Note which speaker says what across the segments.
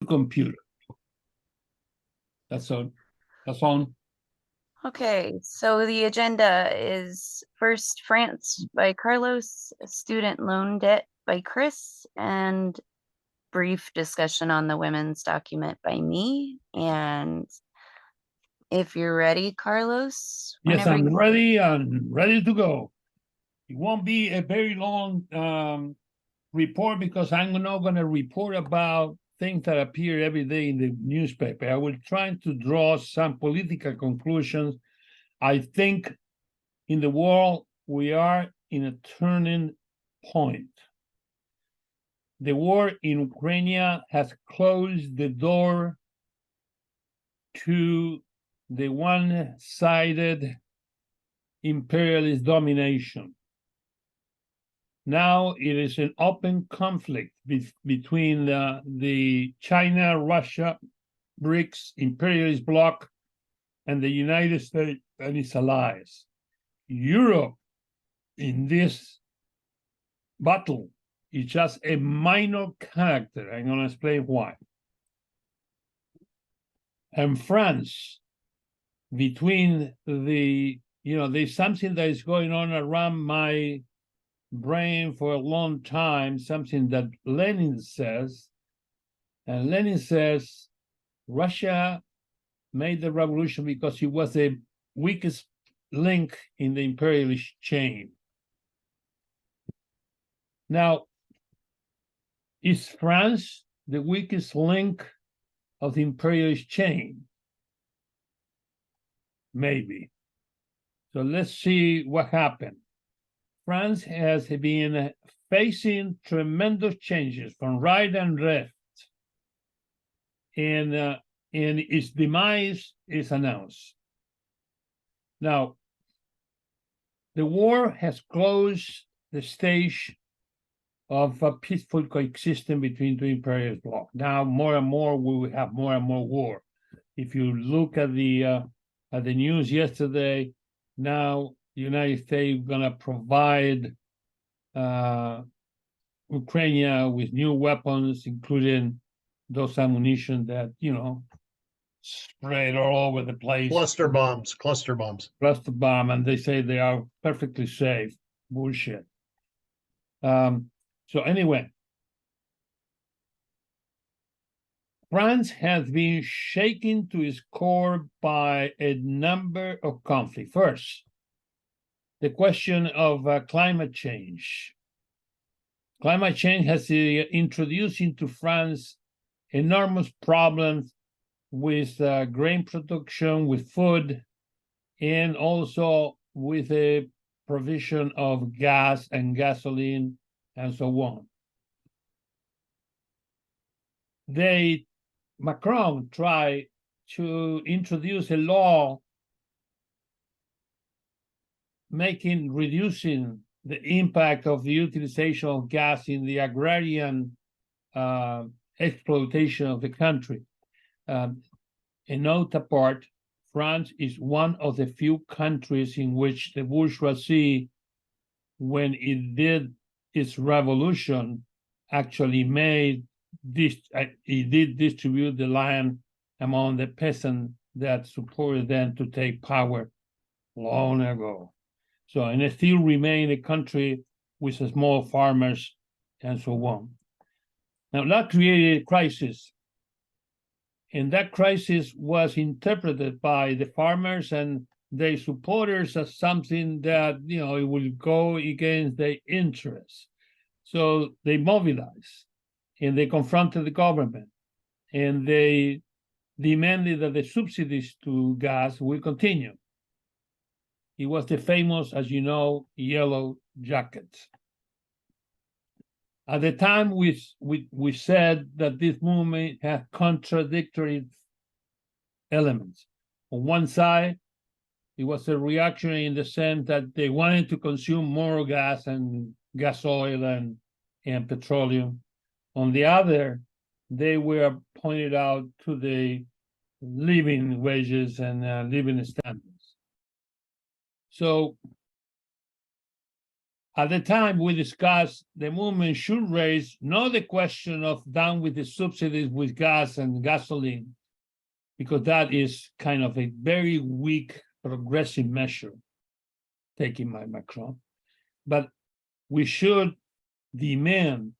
Speaker 1: computer. That's all. That's on.
Speaker 2: Okay, so the agenda is first France by Carlos, student loan debt by Chris, and brief discussion on the women's document by me. And if you're ready, Carlos,
Speaker 1: Yes,
Speaker 2: whenever
Speaker 1: I'm
Speaker 2: you
Speaker 1: ready. I'm ready to go. It won't be a very long report because I'm not going to report about things that appear every day in the newspaper. I will try to draw some political conclusions. I think in the world, we are in a turning point. The war in Ukraine has closed the door to the one-sided imperialist domination. Now it is an open conflict between the China, Russia, BRICS, imperialist bloc, and the United States and its allies. Europe in this battle is just a minor character. I'm going to explain why. And France, between there's something that is going on around my brain for a long time, something that Lenin says. And Lenin says Russia made the revolution because it was the weakest link in the imperialist chain. Now, is France the weakest link of the imperialist chain? Maybe. So let's see what happened. France has been facing tremendous changes from right and left, and its demise is announced. Now, the war has closed the stage of a peaceful coexistence between two imperial blocs. Now, more and more, we will have more and more war. If you look at the news yesterday, now the United States is going to provide Ukraine with new weapons, including those ammunition that, spread all over the place.
Speaker 3: Cluster bombs.
Speaker 1: Cluster bomb, and they say they are perfectly safe. Bullshit. So anyway, France has been shaken to its core by a number of conflicts. First, the question of climate change. Climate change has introduced into France enormous problems with grain production, with food, and also with the provision of gas and gasoline and so on. Macron tried to introduce a law reducing the impact of the utilization of gas in the agrarian exploitation of the country. A note apart, France is one of the few countries in which the bourgeoisie, when it did its revolution, actually it did distribute the land among the peasants that supported them to take power long ago. So, and it still remains a country with small farmers and so on. Now, that created a crisis. And that crisis was interpreted by the farmers and their supporters as something that, it will go against their interests. So they mobilized and they confronted the government and they demanded that the subsidies to gas will continue. It was the famous, as you know, yellow jackets. At the time, we said that this movement had contradictory elements. On one side, it was a reaction in the sense that they wanted to consume more gas and gas oil and petroleum. On the other, they were pointed out to the living wages and living standards. So At the time, we discussed the movement should raise not the question of down with the subsidies with gas and gasoline, because that is kind of a very weak progressive measure taken by Macron, but we should demand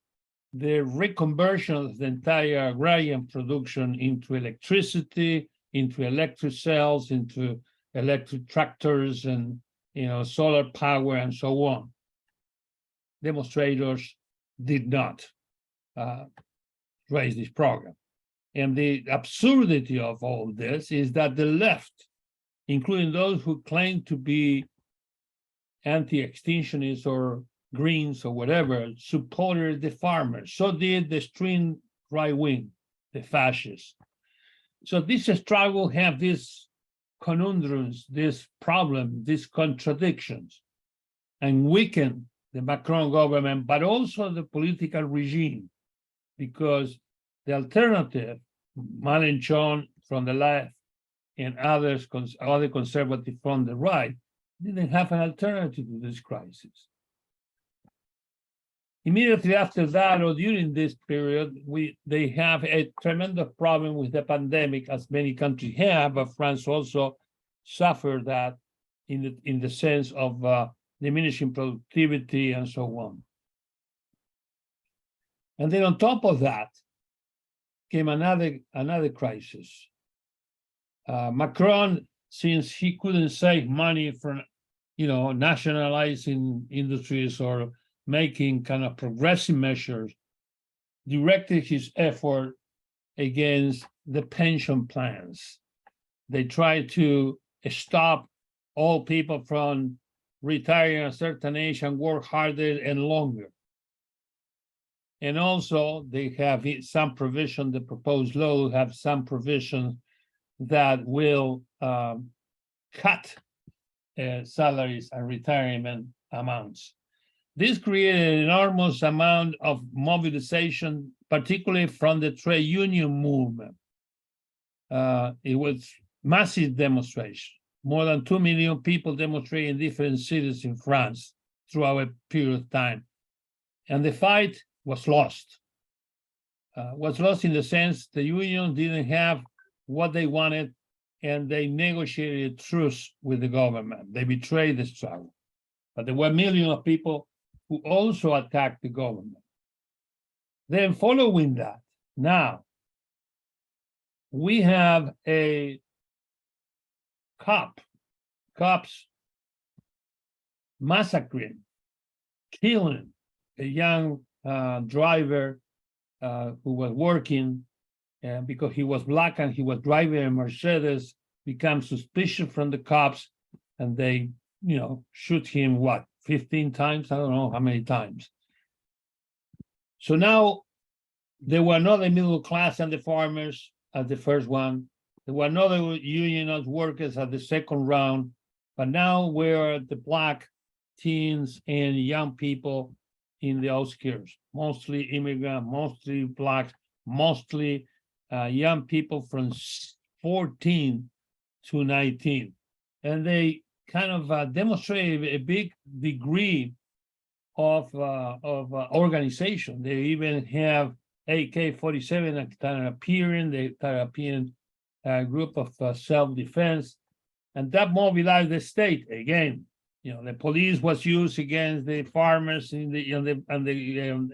Speaker 1: the reconversion of the entire agrarian production into electricity, into electric cells, into electric tractors, and solar power, and so on. Demonstrators did not raise this program. And the absurdity of all this is that the left, including those who claim to be anti-extinctionists or Greens or whatever, supported the farmers. So did the extreme right wing, the fascists. So this struggle have these conundrums, this problem, these contradictions, and weaken the Macron government, but also the political regime, because the alternative, Mélenchon from the left and other conservatives from the right, didn't have an alternative to this crisis. Immediately after that, or during this period, they have a tremendous problem with the pandemic, as many countries have, but France also suffered that in the sense of diminishing productivity and so on. And then on top of that came another crisis. Macron, since he couldn't save money from nationalizing industries or making kind of progressive measures, directed his effort against the pension plans. They tried to stop all people from retiring at a certain age and work harder and longer. And also they have some provision, the proposed law have some provisions that will cut salaries and retirement amounts. This created an enormous amount of mobilization, particularly from the trade union movement. It was massive demonstration. More than 2 million people demonstrated in different cities in France throughout a period of time. And the fight was lost. Was lost in the sense the union didn't have what they wanted, and they negotiated a truce with the government. They betrayed the struggle. But there were millions of people who also attacked the government. Then following that, now we have a cops massacring, killing a young driver who was working because he was black and he was driving a Mercedes, become suspicious from the cops, and they shoot him, 15 times? I don't know how many times. So now there were not the middle class and the farmers at the first one. There were not the unionized workers at the second round, but now we're the black teens and young people in the outskirts, mostly immigrant, mostly black, mostly young people from 14 to 19. And they kind of demonstrated a big degree of organization. They even have AK-47 that are appearing, they are appearing group of self-defense, and that mobilized the state again. The police was used against the farmers in the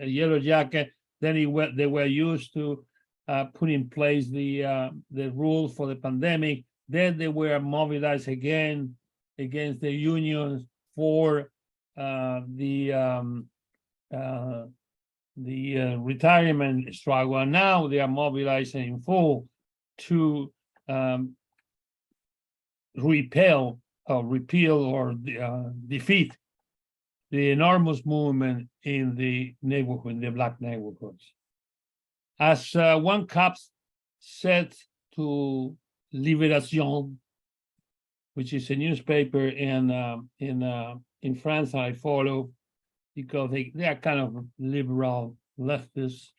Speaker 1: yellow jacket. Then they were used to put in place the rules for the pandemic. Then they were mobilized again against the unions for the retirement struggle. And now they are mobilizing in full to repeal or defeat the enormous movement in the neighborhood, in the black neighborhoods. As one cop said to Libération, which is a newspaper in France I follow, because they are kind of liberal leftists.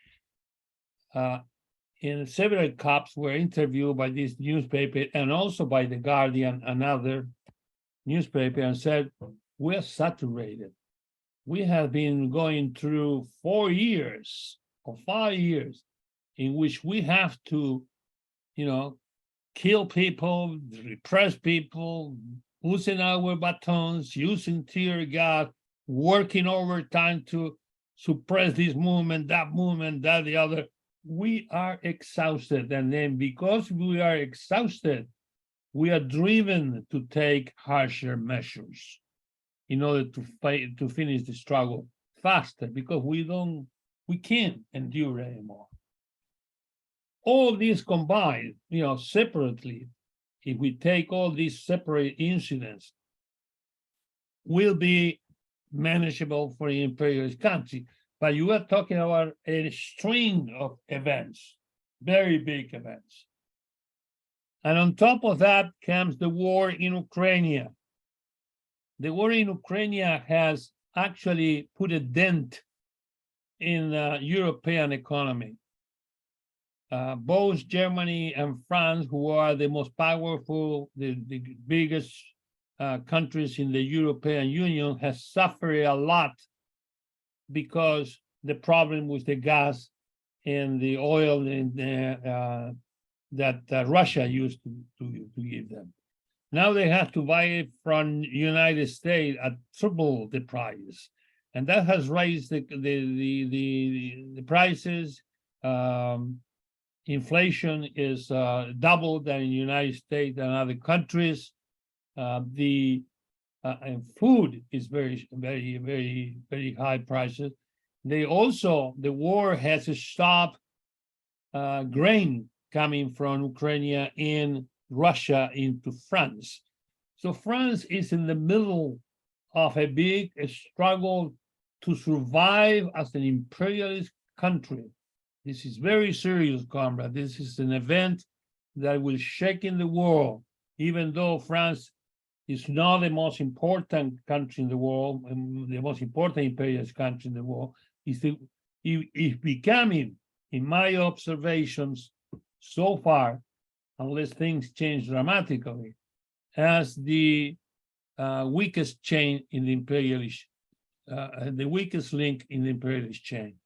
Speaker 1: And several cops were interviewed by this newspaper and also by The Guardian, another newspaper, and said, we're saturated. we have been going through 4 years or 5 years in which we have to, kill people, repress people, using our batons, using tear gas, working overtime to suppress this movement, that, the other. We are exhausted. And then because we are exhausted, we are driven to take harsher measures in order to finish the struggle faster, because we can't endure anymore. All these combined, separately, if we take all these separate incidents, will be manageable for the imperialist country. But you are talking about a string of events, very big events. And on top of that comes the war in Ukraine. The war in Ukraine has actually put a dent in the European economy. Both Germany and France, who are the most powerful, the biggest countries in the European Union, has suffered a lot because the problem with the gas and the oil that Russia used to give them. Now they have to buy it from the United States at triple the price, and that has raised the prices. Inflation is double than in the United States and other countries. And food is very, very, very, very high prices. The war has stopped grain coming from Ukraine and Russia into France. So France is in the middle of a big struggle to survive as an imperialist country. This is very serious, comrade. This is an event that will shake in the world, even though France is not the most important country in the world, the most important imperialist country in the world. It's becoming, in my observations so far, unless things change dramatically, as the weakest chain in the imperialist, the weakest link in the imperialist chain.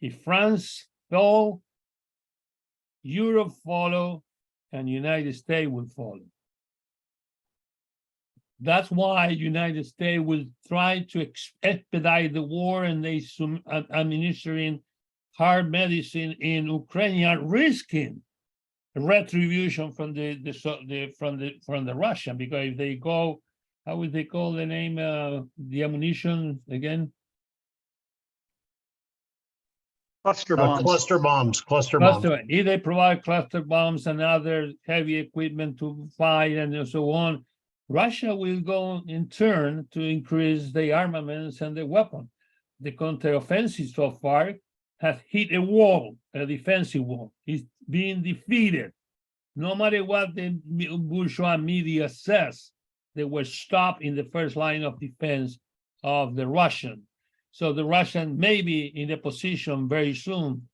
Speaker 1: If France fall, Europe follow, and United States will follow. That's why United States will try to expedite the war, and they administering hard medicine in Ukraine, risking retribution from the Russian, because if they go, how would they call the name, the ammunition again?
Speaker 3: Cluster bombs. Cluster bombs.
Speaker 1: If they provide cluster bombs and other heavy equipment to fight and so on, Russia will go in turn to increase the armaments and the weapons. The counteroffensive so far has hit a wall, a defensive wall. It's being defeated. No matter what the bourgeois media says, they were stopped in the first line of defense of the Russian. So the Russian may be in a position very soon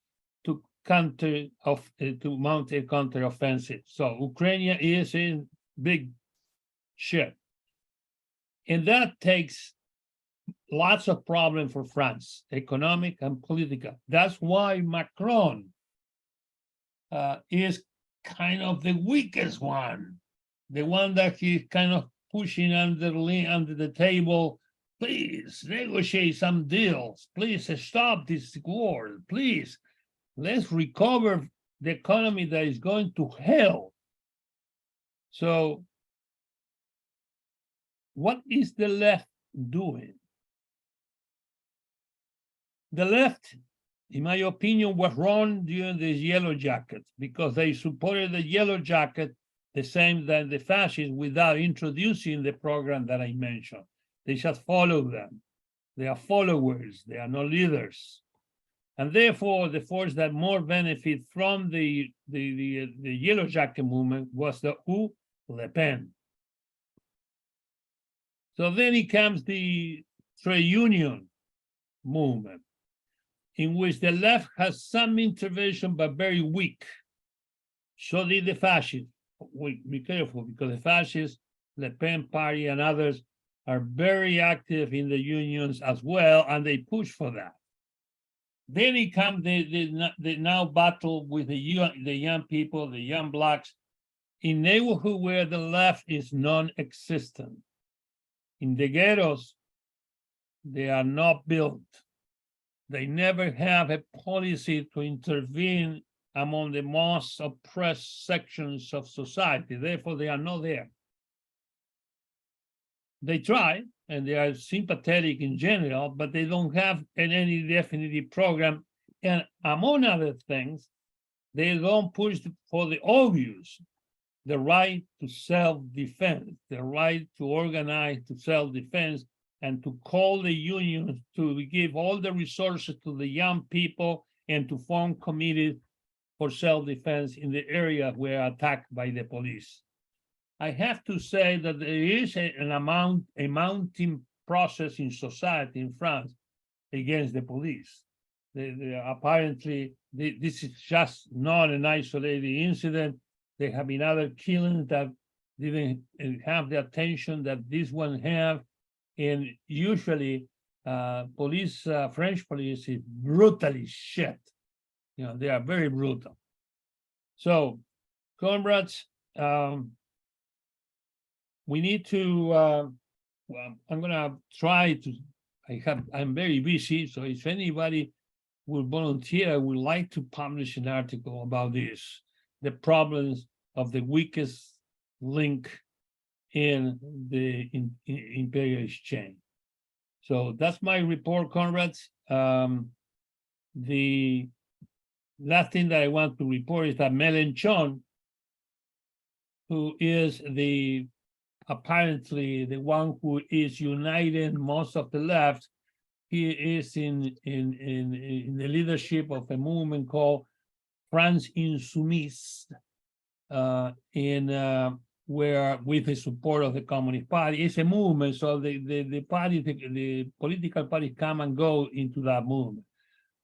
Speaker 1: to mount a counteroffensive. So Ukraine is in big shit. And that takes lots of problems for France, economic and political. That's why Macron is kind of the weakest one, the one that he's kind of pushing under the table. Please negotiate some deals. Please stop this war. Please, let's recover the economy that is going to hell. So, what is the left doing? The left, in my opinion, was wrong during the Yellow Jackets, because they supported the Yellow Jacket the same than the fascists without introducing the program that I mentioned. They just follow them. They are followers. They are not leaders. And therefore, the force that more benefit from the Yellow Jacket movement was Le Pen. So then it comes the trade union movement, in which the left has some intervention, but very weak. So did the fascists. Be careful, because the fascists, Le Pen party, and others are very active in the unions as well, and they push for that. Then it comes the now battle with the young people, the young blacks, in neighborhood where the left is non-existent. In the ghettos, they are not built. They never have a policy to intervene among the most oppressed sections of society. Therefore, they are not there. They try, and they are sympathetic in general, but they don't have any definitive program. And among other things, they don't push for the obvious, the right to self-defense, the right to organize to self-defense, and to call the unions to give all the resources to the young people and to form committees for self-defense in the area where attacked by the police. I have to say that there is a mounting process in society in France against the police. Apparently, this is just not an isolated incident. There have been other killings that didn't have the attention that this one have. And usually, French police is brutally shit. You know, they are very brutal. So, comrades, we need to, well, I'm gonna try to, I'm very busy, so if anybody will volunteer, I would like to publish an article about this, the problems of the weakest link in the imperialist chain. So that's my report, comrades. The last thing that I want to report is that Mélenchon, who is apparently the one who is uniting most of the left, he is in the leadership of a movement called France Insoumise, where with the support of the Communist Party. It's a movement, so the political parties come and go into that movement.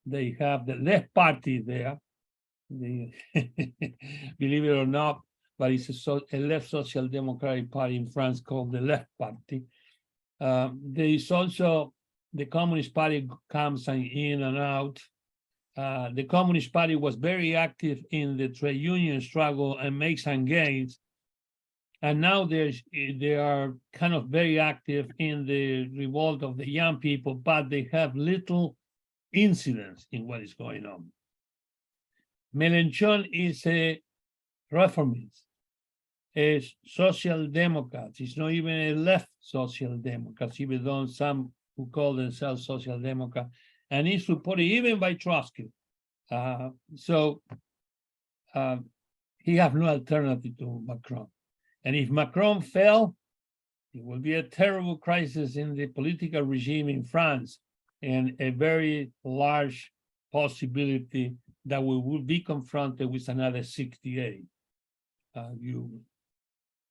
Speaker 1: They have the left party there, believe it or not, but it's a left social democratic party in France called the Left Party. There is also the Communist Party comes in and out. The Communist Party was very active in the trade union struggle and makes some gains. And now they are kind of very active in the revolt of the young people, but they have little incidence in what is going on. Mélenchon is a reformist, a social democrat. He's not even a left social democrat, even though some who call themselves social democrat, and he's supported even by Trotsky. So he has no alternative to Macron. And if Macron fell, it will be a terrible crisis in the political regime in France and a very large possibility that we will be confronted with another 68. You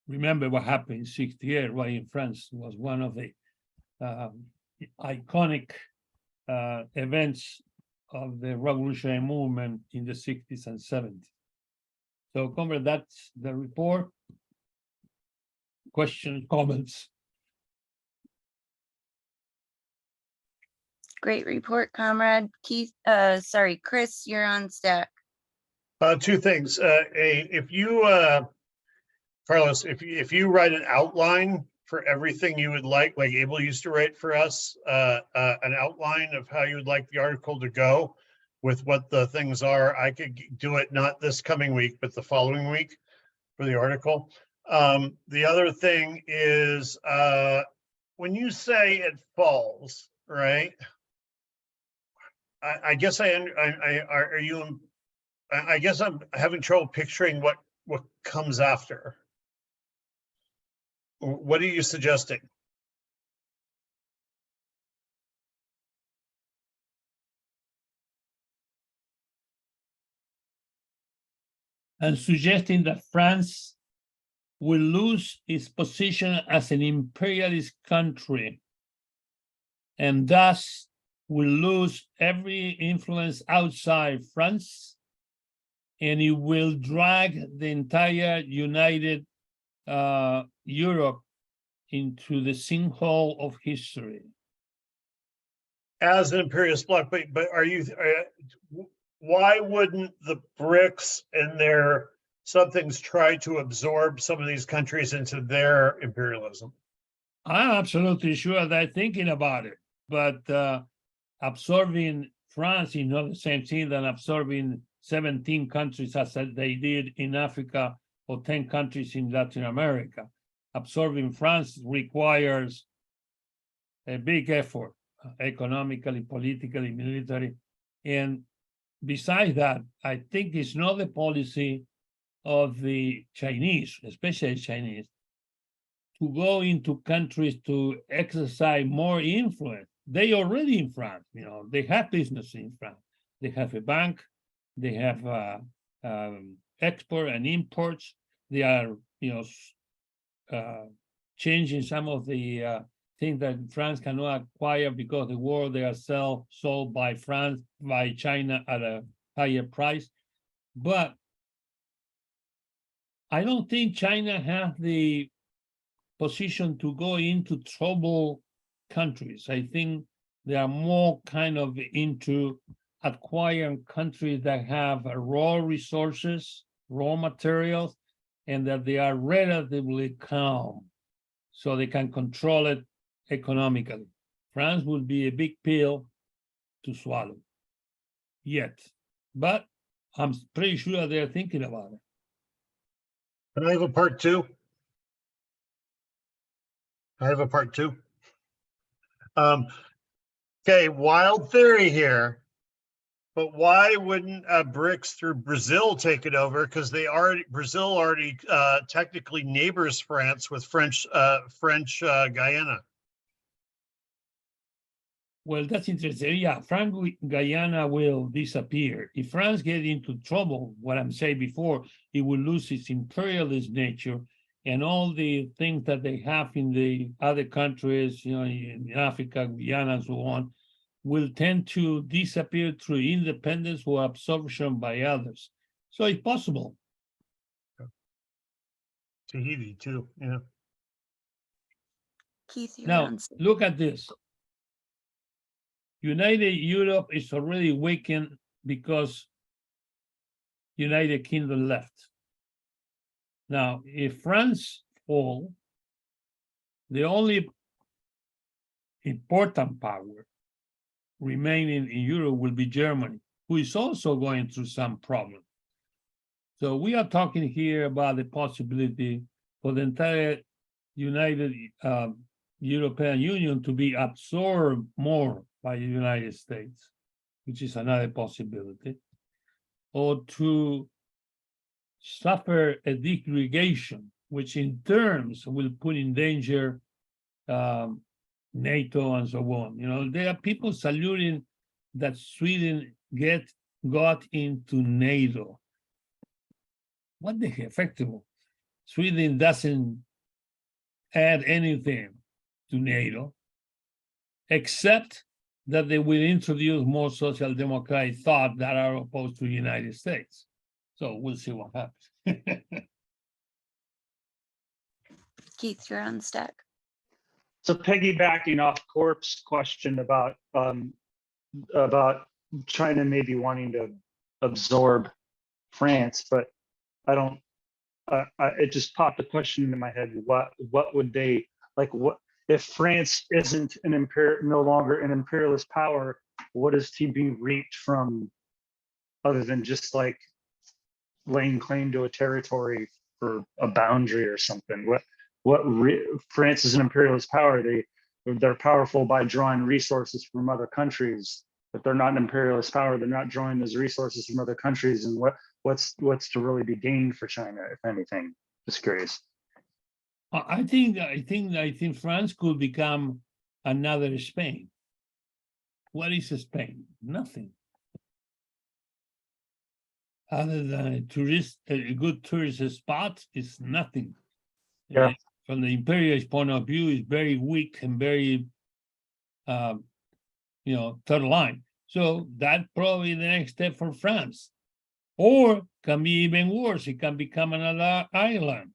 Speaker 1: remember what happened in 68, right, in France. It was one of the iconic events of the revolutionary movement in the 60s and 70s. So, comrade, that's the report. Questions, comments?
Speaker 2: Great report, comrade. Keith, sorry, Chris, you're on stack.
Speaker 3: Two things. If you, Carlos, if you write an outline for everything you would like Abel used to write for us, an outline of how you would like the article to go with what the things are, I could do it not this coming week, but the following week for the article. The other thing is, when you say it falls, right? I guess I guess I'm having trouble picturing what comes after. What are you suggesting?
Speaker 1: I'm suggesting that France will lose its position as an imperialist country and thus will lose every influence outside France, and it will drag the entire united Europe into the sinkhole of history.
Speaker 3: As an imperialist bloc, but why wouldn't the BRICS and their somethings try to absorb some of these countries into their imperialism?
Speaker 1: I'm absolutely sure they're thinking about it, but absorbing France is not the same thing than absorbing 17 countries as they did in Africa or 10 countries in Latin America. Absorbing France requires a big effort, economically, politically, military. And besides that, I think it's not the policy of the Chinese, especially Chinese, to go into countries to exercise more influence. They already in France, they have business in France. They have a bank, they have export and imports. They are, changing some of the things that France cannot acquire because the world they are sold by France, by China at a higher price. But I don't think China has the position to go into trouble countries. I think they are more kind of into acquiring countries that have raw resources, raw materials, and that they are relatively calm, so they can control it economically. France will be a big pill to swallow, yet, but I'm pretty sure they're thinking about it.
Speaker 3: Can I have a part two? I have a part two. Okay, wild theory here, but why wouldn't BRICS through Brazil take it over? Because Brazil already technically neighbors France with French Guyana.
Speaker 1: Well, that's interesting. Yeah, Guyana will disappear. If France gets into trouble, what I'm saying before, it will lose its imperialist nature, and all the things that they have in the other countries, in Africa, Guyana, and so on, will tend to disappear through independence or absorption by others. So it's possible.
Speaker 3: Tahiti too, yeah.
Speaker 2: Keith, you're
Speaker 1: Now,
Speaker 2: on.
Speaker 1: look at this. United Europe is already weakened because United Kingdom left. Now, if France falls, the only important power remaining in Europe will be Germany, who is also going through some problems. So we are talking here about the possibility for the entire United European Union to be absorbed more by the United States, which is another possibility, or to suffer a degradation, which in terms will put in danger NATO and so on. There are people saluting that Sweden got into NATO. What the heck, effectively? Sweden doesn't add anything to NATO, except that they will introduce more social democratic thought that are opposed to the United States. So we'll see what happens.
Speaker 2: Keith, you're on stack.
Speaker 4: So piggybacking off Corp's question about China maybe wanting to absorb France, but I don't. It just popped a question into my head. What would they like? What if France isn't no longer an imperialist power? What is to be reaped from, other than just like laying claim to a territory for a boundary or something? France is an imperialist power. They're powerful by drawing resources from other countries. But they're not an imperialist power. They're not drawing those resources from other countries. And what's to really be gained for China, if anything? Just curious.
Speaker 1: I think France could become another Spain. What is Spain? Nothing. Other than a good tourist spot, is nothing.
Speaker 4: Yeah.
Speaker 1: From the imperialist point of view, it's very weak and very, third line. So that's probably the next step for France. Or can be even worse. It can become another island.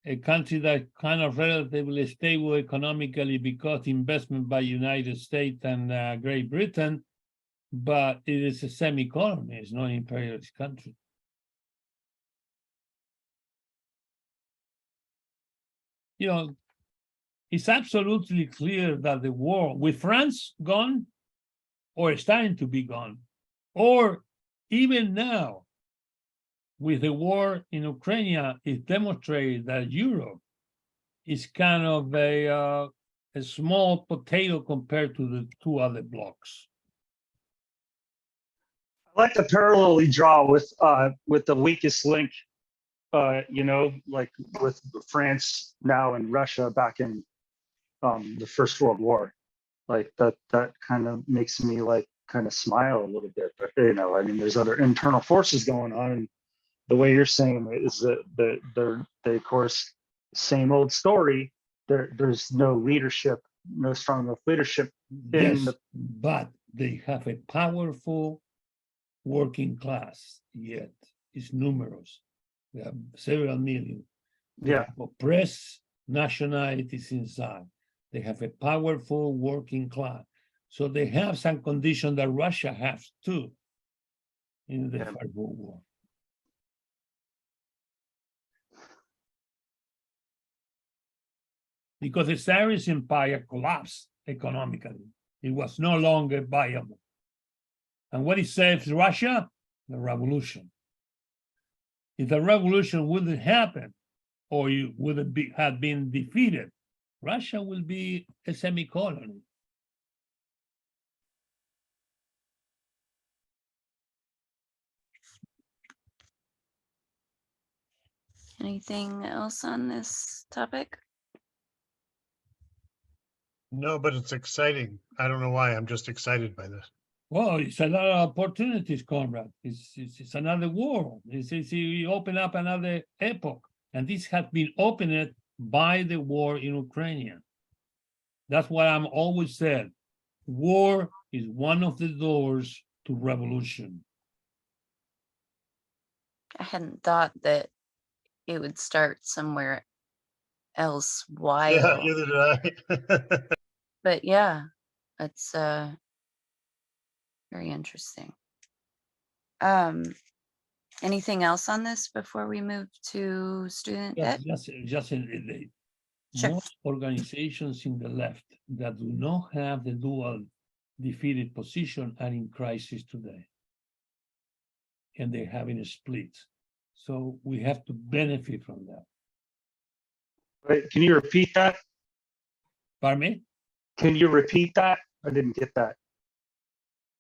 Speaker 1: a country that kind of relatively stable economically because investment by United States and Great Britain, but it is a semi-colony, it's not an imperialist country. You know, it's absolutely clear that the war with France gone or starting to be gone, or even now with the war in Ukraine, it demonstrated that Europe is kind of a small potato compared to the two other blocks.
Speaker 4: I like to parallelly draw with the weakest link, you know, like with France now and Russia back in the First World War. Like that kind of makes me like kind of smile a little bit. But you know, I mean, there's other internal forces going on, and the way you're saying it is that they of course same old story. There's no leadership, no strong enough leadership in
Speaker 1: Yes,
Speaker 4: the
Speaker 1: but they have a powerful working class, yet it's numerous. They have several million. They
Speaker 4: yeah.
Speaker 1: have oppressed nationalities inside. They have a powerful working class. So they have some condition that Russia has too in the
Speaker 4: Yeah.
Speaker 1: First World War. Because the Tsarist empire collapsed economically. It was no longer viable. And what it saves Russia? The revolution. If the revolution wouldn't happen, or you would have been defeated, Russia will be a semi-colony.
Speaker 2: Anything else on this topic?
Speaker 3: No, but it's exciting. I don't know why. I'm just excited by this.
Speaker 1: Well, it's a lot of opportunities, comrade. It's another world. We open up another epoch. And this has been opened by the war in Ukraine. That's what I'm always said. War is one of the doors to revolution.
Speaker 2: I hadn't thought that it would start somewhere else
Speaker 3: Yeah,
Speaker 2: wild.
Speaker 3: neither did I.
Speaker 2: But yeah, it's very interesting. Anything else on this before we move to student debt?
Speaker 1: Just in
Speaker 2: Sure.
Speaker 1: most organizations in the left that do not have the dual defeated position are in crisis today. And they're having a split. So we have to benefit from that.
Speaker 4: Wait, can you repeat that?
Speaker 1: Pardon me?
Speaker 4: Can you repeat that? I didn't get that.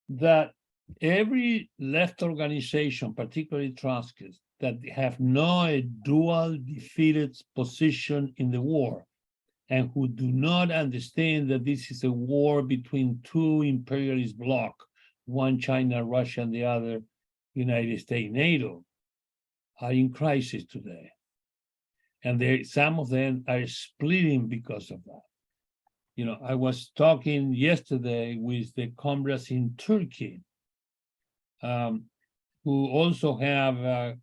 Speaker 1: That every left organization, particularly Trotskyists, that have no a dual defeated position in the war, and who do not understand that this is a war between two imperialist blocs, one China, Russia, and the other United States, NATO, are in crisis today. And some of them are splitting because of that. You know, I was talking yesterday with the comrades in Turkey, who also have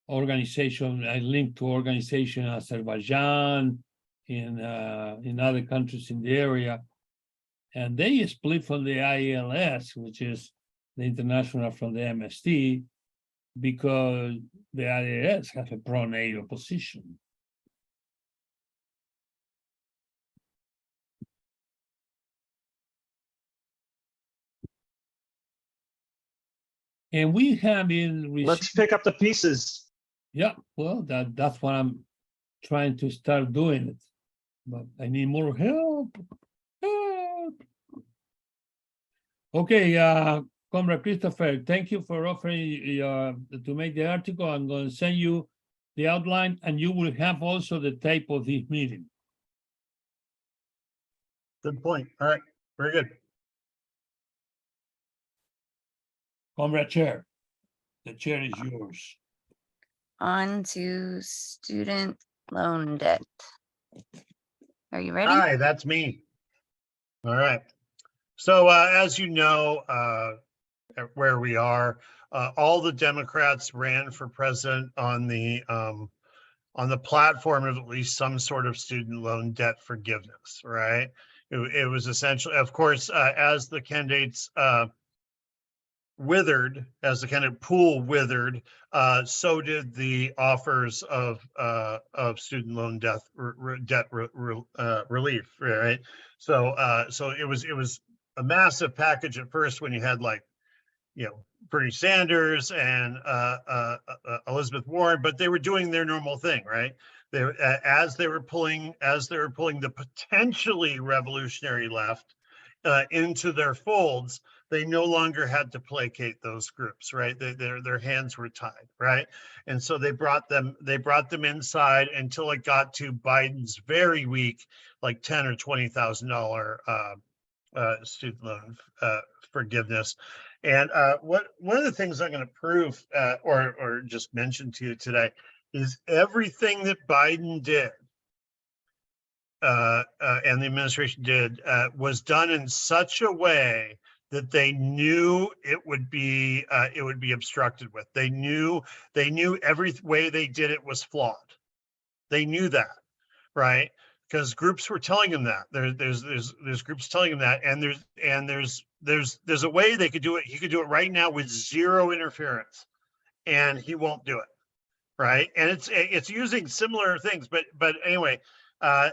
Speaker 1: organization, a link to organization in Azerbaijan, in other countries in the area, and they split from the ILS, which is the International from the MST, because the ILS has a pro-NATO position. And we have been
Speaker 4: Let's pick up the pieces.
Speaker 1: Yeah, well, that's what I'm trying to start doing it, but I need more help. Help. Okay, Comrade Christopher, thank you for offering to make the article. I'm going to send you the outline, and you will have also the tape of this meeting.
Speaker 3: Good point. All right, very good.
Speaker 1: Comrade Chair, the chair is yours.
Speaker 2: On to student loan debt. Are you ready?
Speaker 3: Hi, that's me. All right. So as you know, where we are, all the Democrats ran for president on the on the platform of at least some sort of student loan debt forgiveness, right? It was essentially, of course, as the candidates withered, as the kind of pool withered, so did the offers of student loan debt relief, right? So it was a massive package at first when you had like, you know, Bernie Sanders and Elizabeth Warren, but they were doing their normal thing, right? They as they were pulling the potentially revolutionary left into their folds, they no longer had to placate those groups, right? Their hands were tied, right? And so they brought them inside until it got to Biden's very weak, like $10,000 or $20,000 student loan forgiveness. And one of the things I'm going to prove or just mention to you today is everything that Biden did and the administration did was done in such a way that they knew it would be obstructed with. They knew every way they did it was flawed. They knew that, right? Because groups were telling him that. There's groups telling him that, and there's a way they could do it. He could do it right now with zero interference, and he won't do it, right? And it's using similar things, but anyway,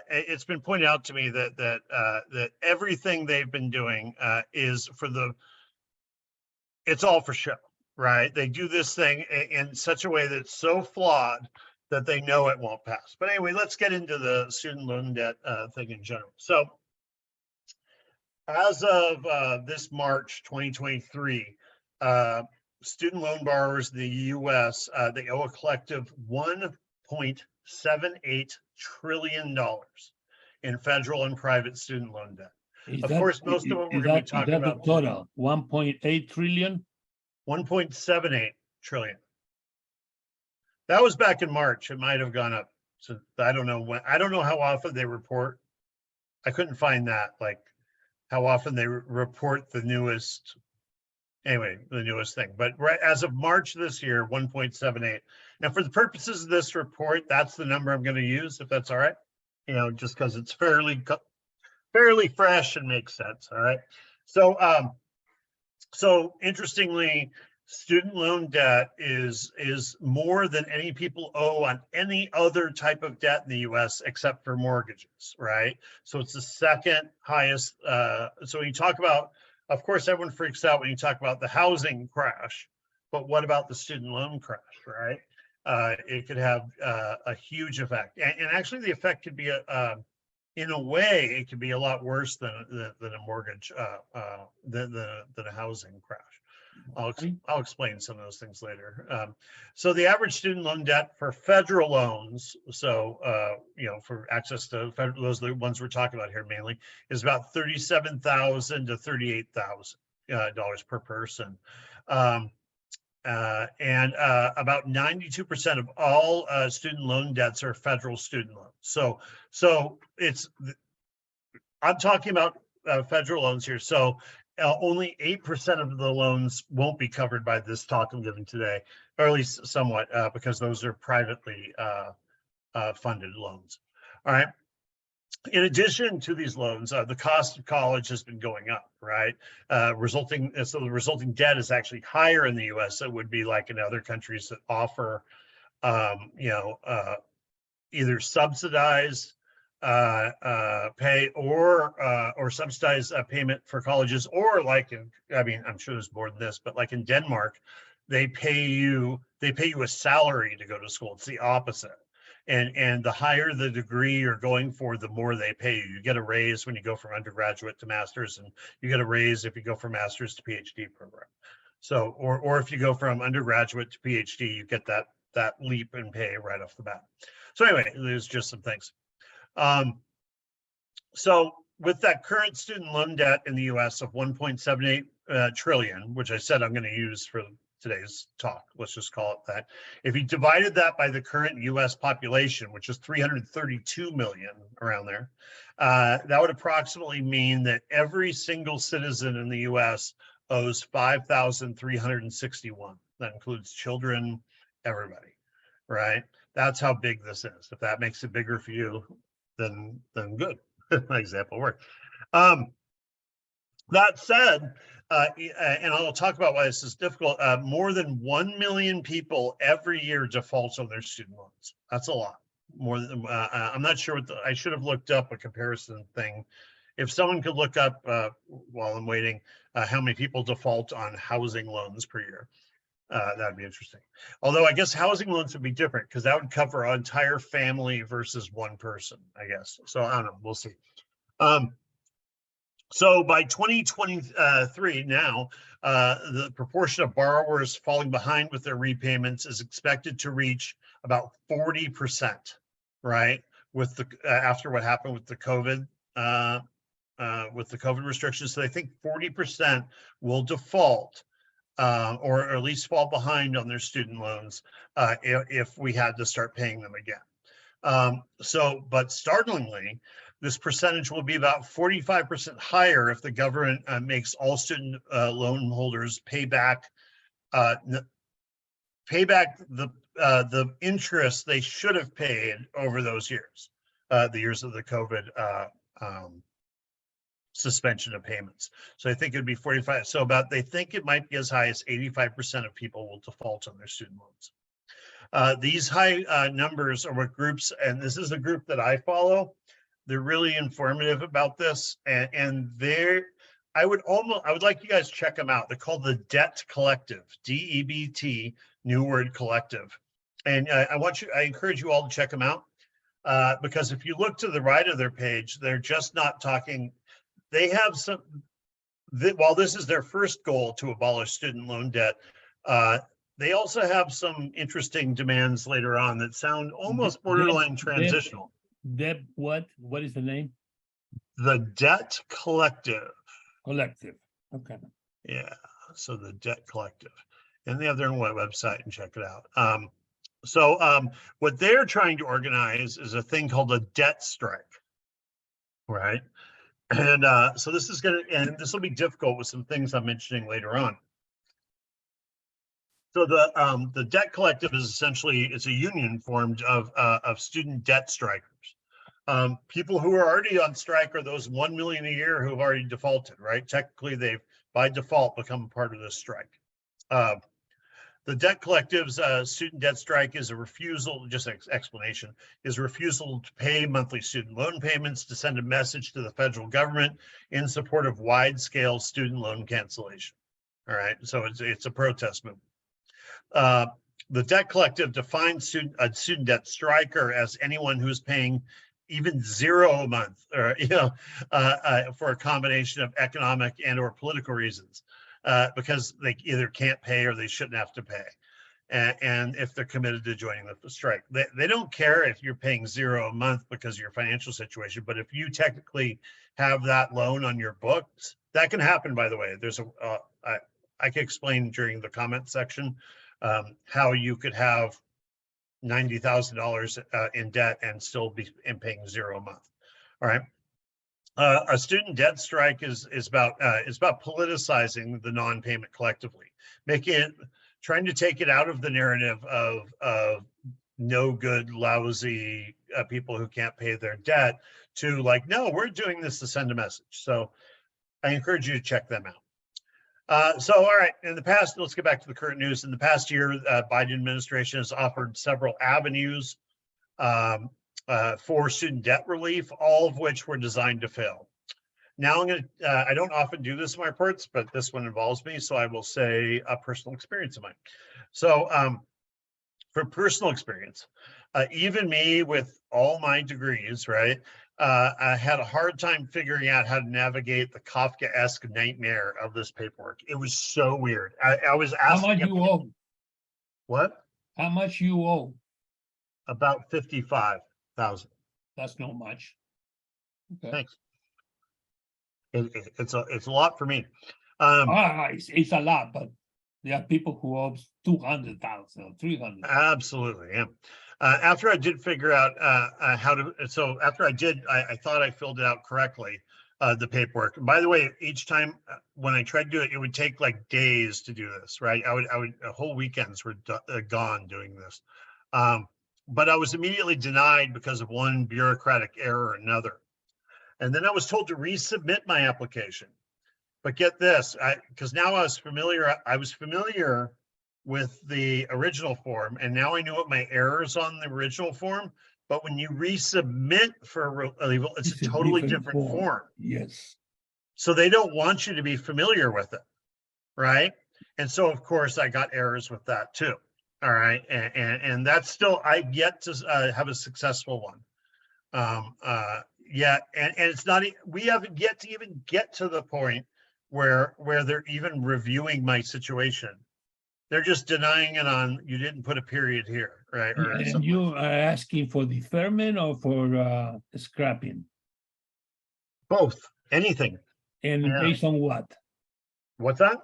Speaker 3: it's been pointed out to me that everything they've been doing is it's all for show, right? They do this thing in such a way that's so flawed that they know it won't pass. But anyway, let's get into the student loan debt thing in general. So as of this March 2023, student loan borrowers in the US, they owe a collective $1.78 trillion in federal and private student loan debt. Of course, most of what we're going to be talking about.
Speaker 1: The total 1.8 trillion.
Speaker 3: 1.78 trillion. That was back in March. It might have gone up. So I don't know when. I don't know how often they report. I couldn't find that, like how often they report the newest. Anyway, the newest thing. But right as of March this year, 1.78. Now, for the purposes of this report, that's the number I'm going to use, if that's all right. You know, just because it's fairly fresh and makes sense. All right. So interestingly, student loan debt is more than any people owe on any other type of debt in the US except for mortgages, right? So it's the second highest. So when you talk about, of course, everyone freaks out when you talk about the housing crash, but what about the student loan crash, right? It could have a huge effect. And actually the effect could be in a way, it could be a lot worse than a mortgage, than a housing crash. I'll explain some of those things later. So the average student loan debt for federal loans, so you know, for access to federal, those are the ones we're talking about here mainly, is about $37,000 to $38,000 per person. And about 92% of all student loan debts are federal student loans. So I'm talking about federal loans here. So only 8% of the loans won't be covered by this talk I'm giving today, or at least somewhat, because those are privately funded loans. All right. In addition to these loans, the cost of college has been going up, right? So the resulting debt is actually higher in the US than it would be like in other countries that offer, you know, either subsidized pay or subsidized payment for colleges, or like I mean, I'm sure there's more than this, but like in Denmark, they pay you a salary to go to school. It's the opposite. And the higher the degree you're going for, the more they pay you. You get a raise when you go from undergraduate to master's, and you get a raise if you go from master's to PhD program. So, or if you go from undergraduate to PhD, you get that leap in pay right off the bat. So anyway, there's just some things. So with that current student loan debt in the US of 1.78 trillion, which I said I'm going to use for today's talk, let's just call it that. If you divided that by the current US population, which is 332 million, around there, that would approximately mean that every single citizen in the US owes 5,361. That includes children, everybody, right? That's how big this is. If that makes it bigger for you, then good. My example worked. That said, and I'll talk about why this is difficult. More than 1 million people every year default on their student loans. That's a lot. More than I'm not sure what I should have looked up a comparison thing. If someone could look up while I'm waiting, how many people default on housing loans per year, that'd be interesting. Although I guess housing loans would be different because that would cover an entire family versus one person, I guess. So I don't know. We'll see. So by 2023 now, the proportion of borrowers falling behind with their repayments is expected to reach about 40%, right? With the after what happened with the COVID restrictions. So I think 40% will default or at least fall behind on their student loans if we had to start paying them again. But startlingly, this percentage will be about 45% higher if the government makes all student loan holders pay back the interest they should have paid over those years, the years of the COVID suspension of payments. So I think it'd be 45. So they think it might be as high as 85% of people will default on their student loans. These high numbers are what groups, and this is a group that I follow. They're really informative about this, and I would like you guys to check them out. They're called the Debt Collective, DEBT, new word collective. And I encourage you all to check them out because if you look to the right of their page, they're just not talking. They have some. While this is their first goal to abolish student loan debt, they also have some interesting demands later on that sound almost borderline transitional.
Speaker 1: What is the name?
Speaker 3: The Debt Collective.
Speaker 1: Collective. Okay.
Speaker 3: Yeah. So the Debt Collective, and they have their own website and check it out. What they're trying to organize is a thing called a debt strike, right? And so this will be difficult with some things I'm mentioning later on. So the Debt Collective is essentially a union formed of student debt strikers. People who are already on strike are those 1 million a year who have already defaulted, right? Technically, they've by default become part of this strike. The Debt Collective's student debt strike is a refusal, just explanation, is a refusal to pay monthly student loan payments to send a message to the federal government in support of wide-scale student loan cancellation. All right, so it's a protest movement. The Debt Collective defines a student debt striker as anyone who's paying even $0 a month, or for a combination of economic and/or political reasons, because they either can't pay or they shouldn't have to pay, and if they're committed to joining the strike, they don't care if you're paying $0 a month because of your financial situation. But if you technically have that loan on your books, that can happen. By the way, there's I can explain during the comment section how you could have $90,000 in debt and still be paying $0 a month. All right. A student debt strike is about politicizing the non-payment collectively, trying to take it out of the narrative of no good, lousy people who can't pay their debt to like, no, we're doing this to send a message. So I encourage you to check them out. All right, in the past, let's get back to the current news. In the past year, Biden administration has offered several avenues for student debt relief, all of which were designed to fail. Now I don't often do this in my reports, but this one involves me, so I will say a personal experience of mine. So for personal experience, even me with all my degrees, right? I had a hard time figuring out how to navigate the Kafkaesque nightmare of this paperwork. It was so weird. I was asking.
Speaker 1: How much you owe?
Speaker 3: What?
Speaker 1: How much you owe?
Speaker 3: About 55,000.
Speaker 1: That's not much. Okay.
Speaker 3: Thanks. It's a lot for me.
Speaker 1: It's a lot, but there are people who owe 200,000 or 300.
Speaker 3: Absolutely, yeah. After I did figure out how to, so after I did, I thought I filled it out correctly, the paperwork. And by the way, each time when I tried to do it, it would take like days to do this, right? I would whole weekends were gone doing this. but I was immediately denied because of one bureaucratic error or another. And then I was told to resubmit my application. But get this, because now I was familiar with the original form, and now I know what my errors on the original form. But when you resubmit for it's a totally different form.
Speaker 1: Yes.
Speaker 3: So they don't want you to be familiar with it, right? And so of course I got errors with that too. All right, and that's still I've yet to have a successful one. Yeah, and it's not. We haven't yet to even get to the point where they're even reviewing my situation. They're just denying it on you didn't put a period here, right? Or
Speaker 1: And
Speaker 3: something
Speaker 1: you
Speaker 3: like
Speaker 1: are asking for deferment or for scrapping?
Speaker 3: both, anything.
Speaker 1: And
Speaker 3: Yeah.
Speaker 1: based on what?
Speaker 3: What's that?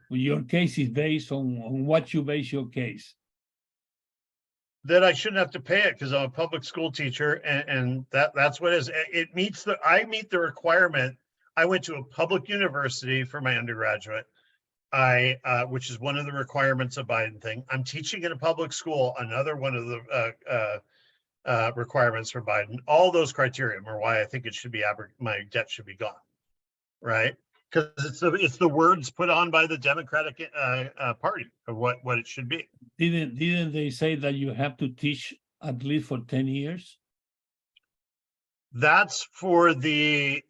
Speaker 1: Your case is based on what you base your case.
Speaker 3: That I shouldn't have to pay it because I'm a public school teacher, and that's what it is. It meets I meet the requirement. I went to a public university for my undergraduate. Which is one of the requirements of Biden thing. I'm teaching in a public school, another one of the requirements for Biden. All those criteria are why I think it should be my debt should be gone, right? Because it's the words put on by the Democratic Party of what it should be.
Speaker 1: Didn't they say that you have to teach at least for 10 years?
Speaker 3: That's for the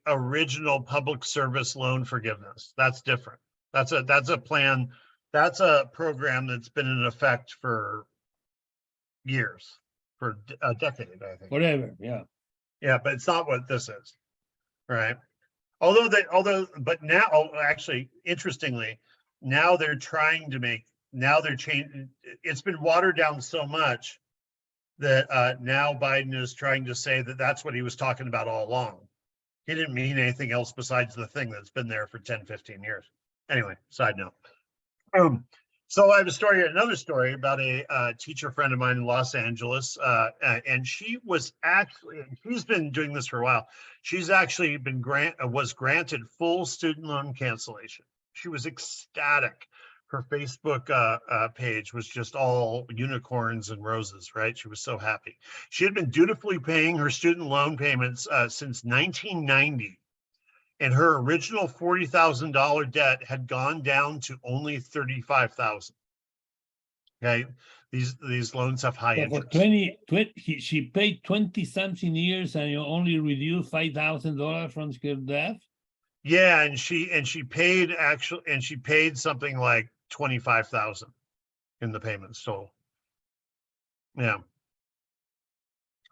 Speaker 3: original public service loan forgiveness. That's different. That's a plan. That's a program that's been in effect for years, for a decade, I think.
Speaker 1: Whatever, yeah.
Speaker 3: Yeah, but it's not what this is, right? But now, actually, interestingly, now they're trying to now they're changing. It's been watered down so much that now Biden is trying to say that that's what he was talking about all along. He didn't mean anything else besides the thing that's been there for 10, 15 years. Anyway, side note. So I have another story about a teacher friend of mine in Los Angeles. And she's been doing this for a while. She's actually was granted full student loan cancellation. She was ecstatic. Her Facebook page was just all unicorns and roses, right? She was so happy. She had been dutifully paying her student loan payments since 1990. And her original $40,000 debt had gone down to only $35,000. Okay, these loans have high
Speaker 1: So for
Speaker 3: interest.
Speaker 1: she paid 20 something years and you only reduced $5,000 from her debt?
Speaker 3: Yeah, and she paid something like 25,000 in the payments total. Yeah,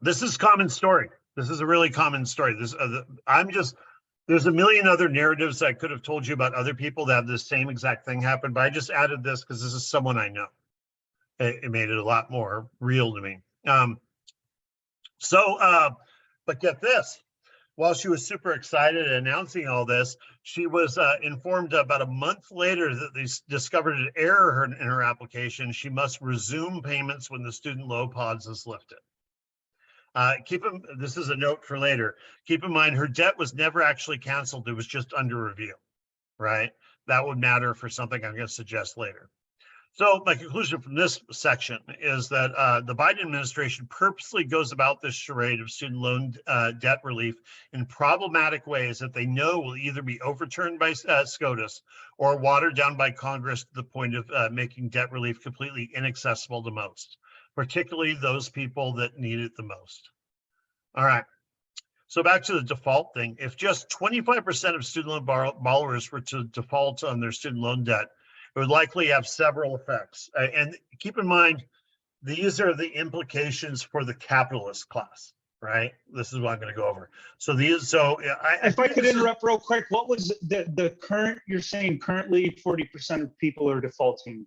Speaker 3: this is common story. This is a really common story. There's a million other narratives I could have told you about other people that have the same exact thing happen, but I just added this because this is someone I know. It made it a lot more real to me. But get this. While she was super excited announcing all this, she was informed about a month later that they discovered an error in her application. She must resume payments when the student loan pause is lifted. This is a note for later. Keep in mind, her debt was never actually canceled. It was just under review, right? That would matter for something I'm going to suggest later. So my conclusion from this section is that the Biden administration purposely goes about this charade of student loan debt relief in problematic ways that they know will either be overturned by SCOTUS or watered down by Congress to the point of making debt relief completely inaccessible to most, particularly those people that need it the most. All right. So back to the default thing. If just 25% of student loan borrowers were to default on their student loan debt, it would likely have several effects. And keep in mind, these are the implications for the capitalist class, right? This is what I'm going to go over. So
Speaker 4: if I could interrupt real quick, what was the current, you're saying currently 40% of people are defaulting?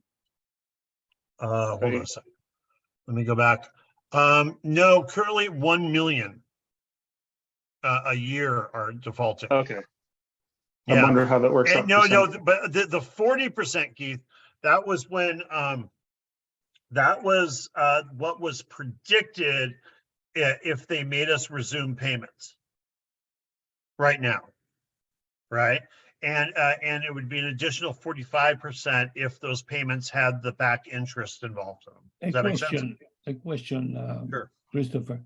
Speaker 3: Hold on a second. Let me go back. No, currently 1 million a year are defaulting.
Speaker 4: Okay.
Speaker 3: Yeah.
Speaker 4: I wonder how that works out.
Speaker 3: No, but the 40%, Keith, that was when that was what was predicted if they made us resume payments right now, right? And it would be an additional 45% if those payments had the back interest involved in them. Does that make sense?
Speaker 1: a question,
Speaker 3: Sure.
Speaker 1: Christopher.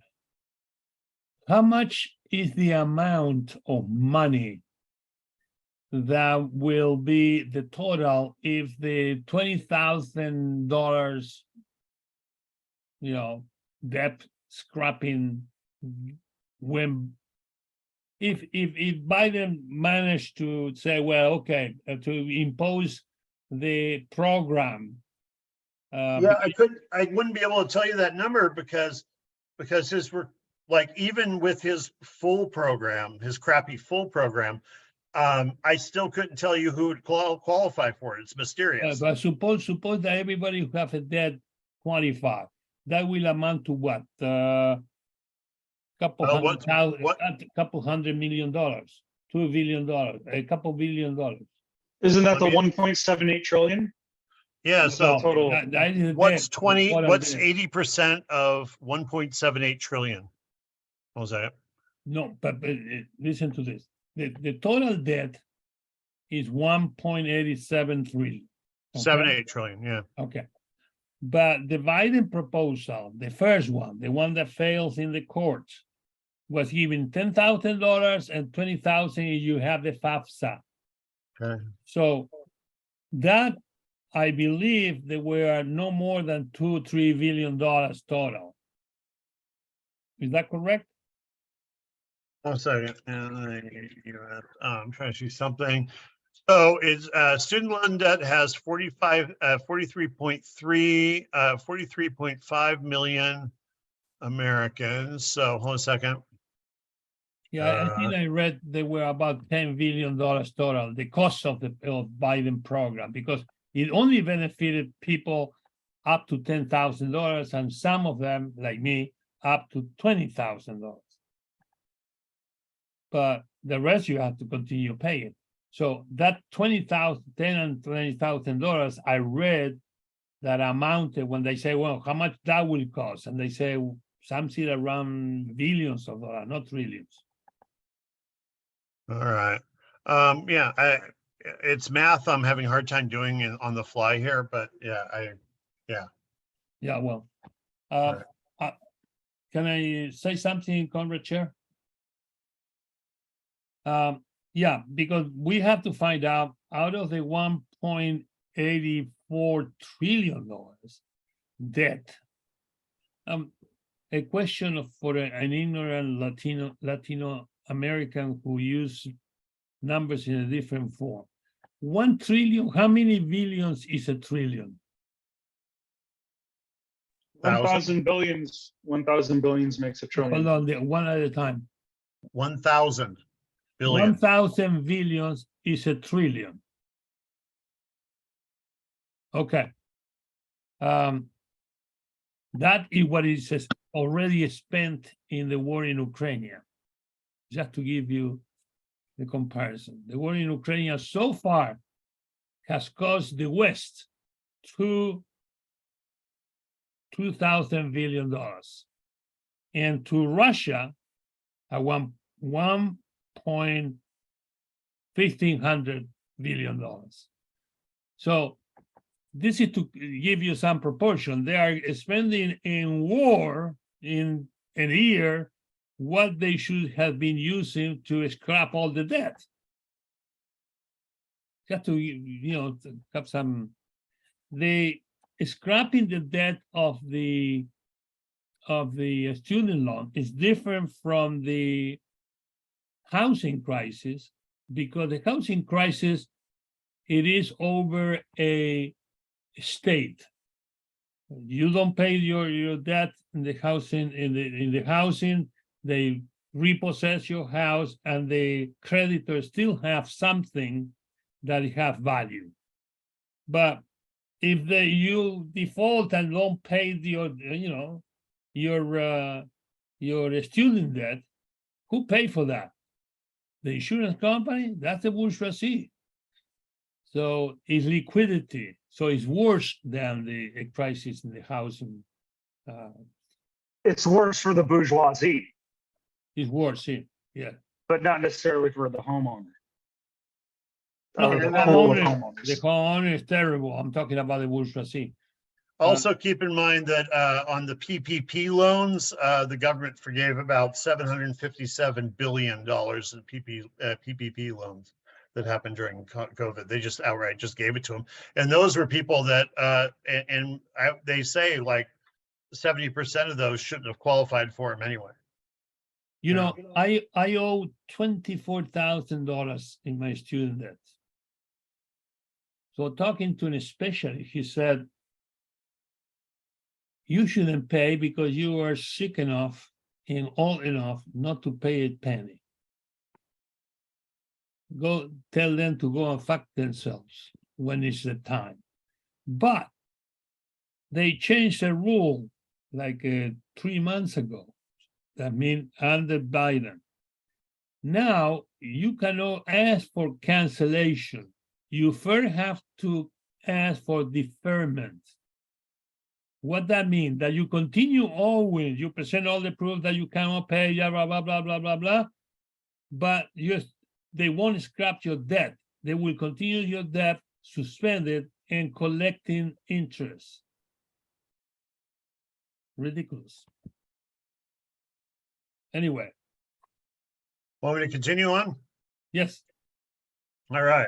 Speaker 1: How much is the amount of money that will be the total if the $20,000, debt scrapping when if Biden managed to say, well, okay, to impose the program.
Speaker 3: Yeah, I wouldn't be able to tell you that number because his were like, even with his full program, his crappy full program, I still couldn't tell you who would qualify for it. It's mysterious.
Speaker 1: But suppose that everybody who have a debt qualify, that will amount to what? Couple
Speaker 3: what-
Speaker 1: couple $100 million, $2 billion, a couple $1 billion.
Speaker 4: Isn't that
Speaker 3: I
Speaker 4: the
Speaker 3: mean-
Speaker 4: 1.78 trillion?
Speaker 3: Yeah, so
Speaker 1: No,
Speaker 4: total-
Speaker 1: that is the
Speaker 3: what's
Speaker 1: debt, total
Speaker 3: what's
Speaker 1: debt.
Speaker 3: 80% of 1.78 trillion? What was that?
Speaker 1: No, but listen to this. The total debt is 1.87 trillion. Okay?
Speaker 3: 7-8 trillion, yeah.
Speaker 1: Okay. But the Biden proposal, the first one, the one that fails in the courts, was giving $10,000 and $20,000 if you have the FAFSA.
Speaker 3: Okay.
Speaker 1: So that, I believe, there were no more than $2-3 billion total. Is that correct?
Speaker 3: 1 second. I'm trying to see something. So it's student loan debt has 43.5 million Americans. So hold on a second.
Speaker 1: Yeah, I think I read there were about $10 billion total, the cost of the Biden program, because it only benefited people up to $10,000, and some of them, like me, up to $20,000. But the rest you have to continue paying. So that $10,000 and $20,000, I read that amounted when they say, well, how much that will cost? And they say something around billions of dollars, not trillions.
Speaker 3: All right. Yeah, it's math I'm having a hard time doing on the fly here, but yeah,
Speaker 1: Yeah, well,
Speaker 3: Right.
Speaker 1: can I say something, Conrad Chair? Yeah, because we have to find out of the $1.84 trillion debt. A question for an ignorant Latino American who use numbers in a different form. 1 trillion, how many billions is a trillion?
Speaker 4: 1,000 billions makes a trillion.
Speaker 1: Hold on, one at a time.
Speaker 3: 1,000 billion.
Speaker 1: 1,000 billions is a trillion. Okay. That is what is already spent in the war in Ukraine. Just to give you the comparison. The war in Ukraine so far has cost the West $2,000 billion, and to Russia at $1.15 billion. So this is to give you some proportion. They are spending in war in a year what they should have been using to scrap all the debt. Just to to have some. The scrapping the debt of the student loan is different from the housing crisis, because the housing crisis, it is over a state. You don't pay your debt in the housing, in the housing, they repossess your house, and the creditors still have something that have value. But if you default and don't pay your student debt, who pay for that? The insurance company? That's the bourgeoisie. So it's liquidity. So it's worse than the crisis in the housing.
Speaker 4: It's worse for the bourgeoisie,
Speaker 1: It's worse, yeah.
Speaker 4: but not necessarily for the homeowner.
Speaker 1: No,
Speaker 4: Or
Speaker 1: the
Speaker 4: the pool of
Speaker 1: homeowner
Speaker 4: homeowners.
Speaker 1: is terrible. I'm talking about the bourgeoisie.
Speaker 3: Also, keep in mind that on the PPP loans, the government forgave about $757 billion in PPP loans that happened during COVID. They just outright just gave it to them. And those were people that, they say like 70% of those shouldn't have qualified for them anyway.
Speaker 1: You know, I owe $24,000 in my student debt. So talking to an specialist, he said, you shouldn't pay because you are sick enough and old enough not to pay a penny. Go tell them to go and fuck themselves when it's the time. But they changed the rule like 3 months ago. That means under Biden. Now you cannot ask for cancellation. You first have to ask for deferment. What that means? That you continue owing, you present all the proof that you cannot pay, blah, blah, blah, blah, blah, blah, blah, but they won't scrap your debt. They will continue your debt, suspended, and collecting interest. Ridiculous. Anyway.
Speaker 3: Want me to continue on?
Speaker 1: Yes.
Speaker 3: All right.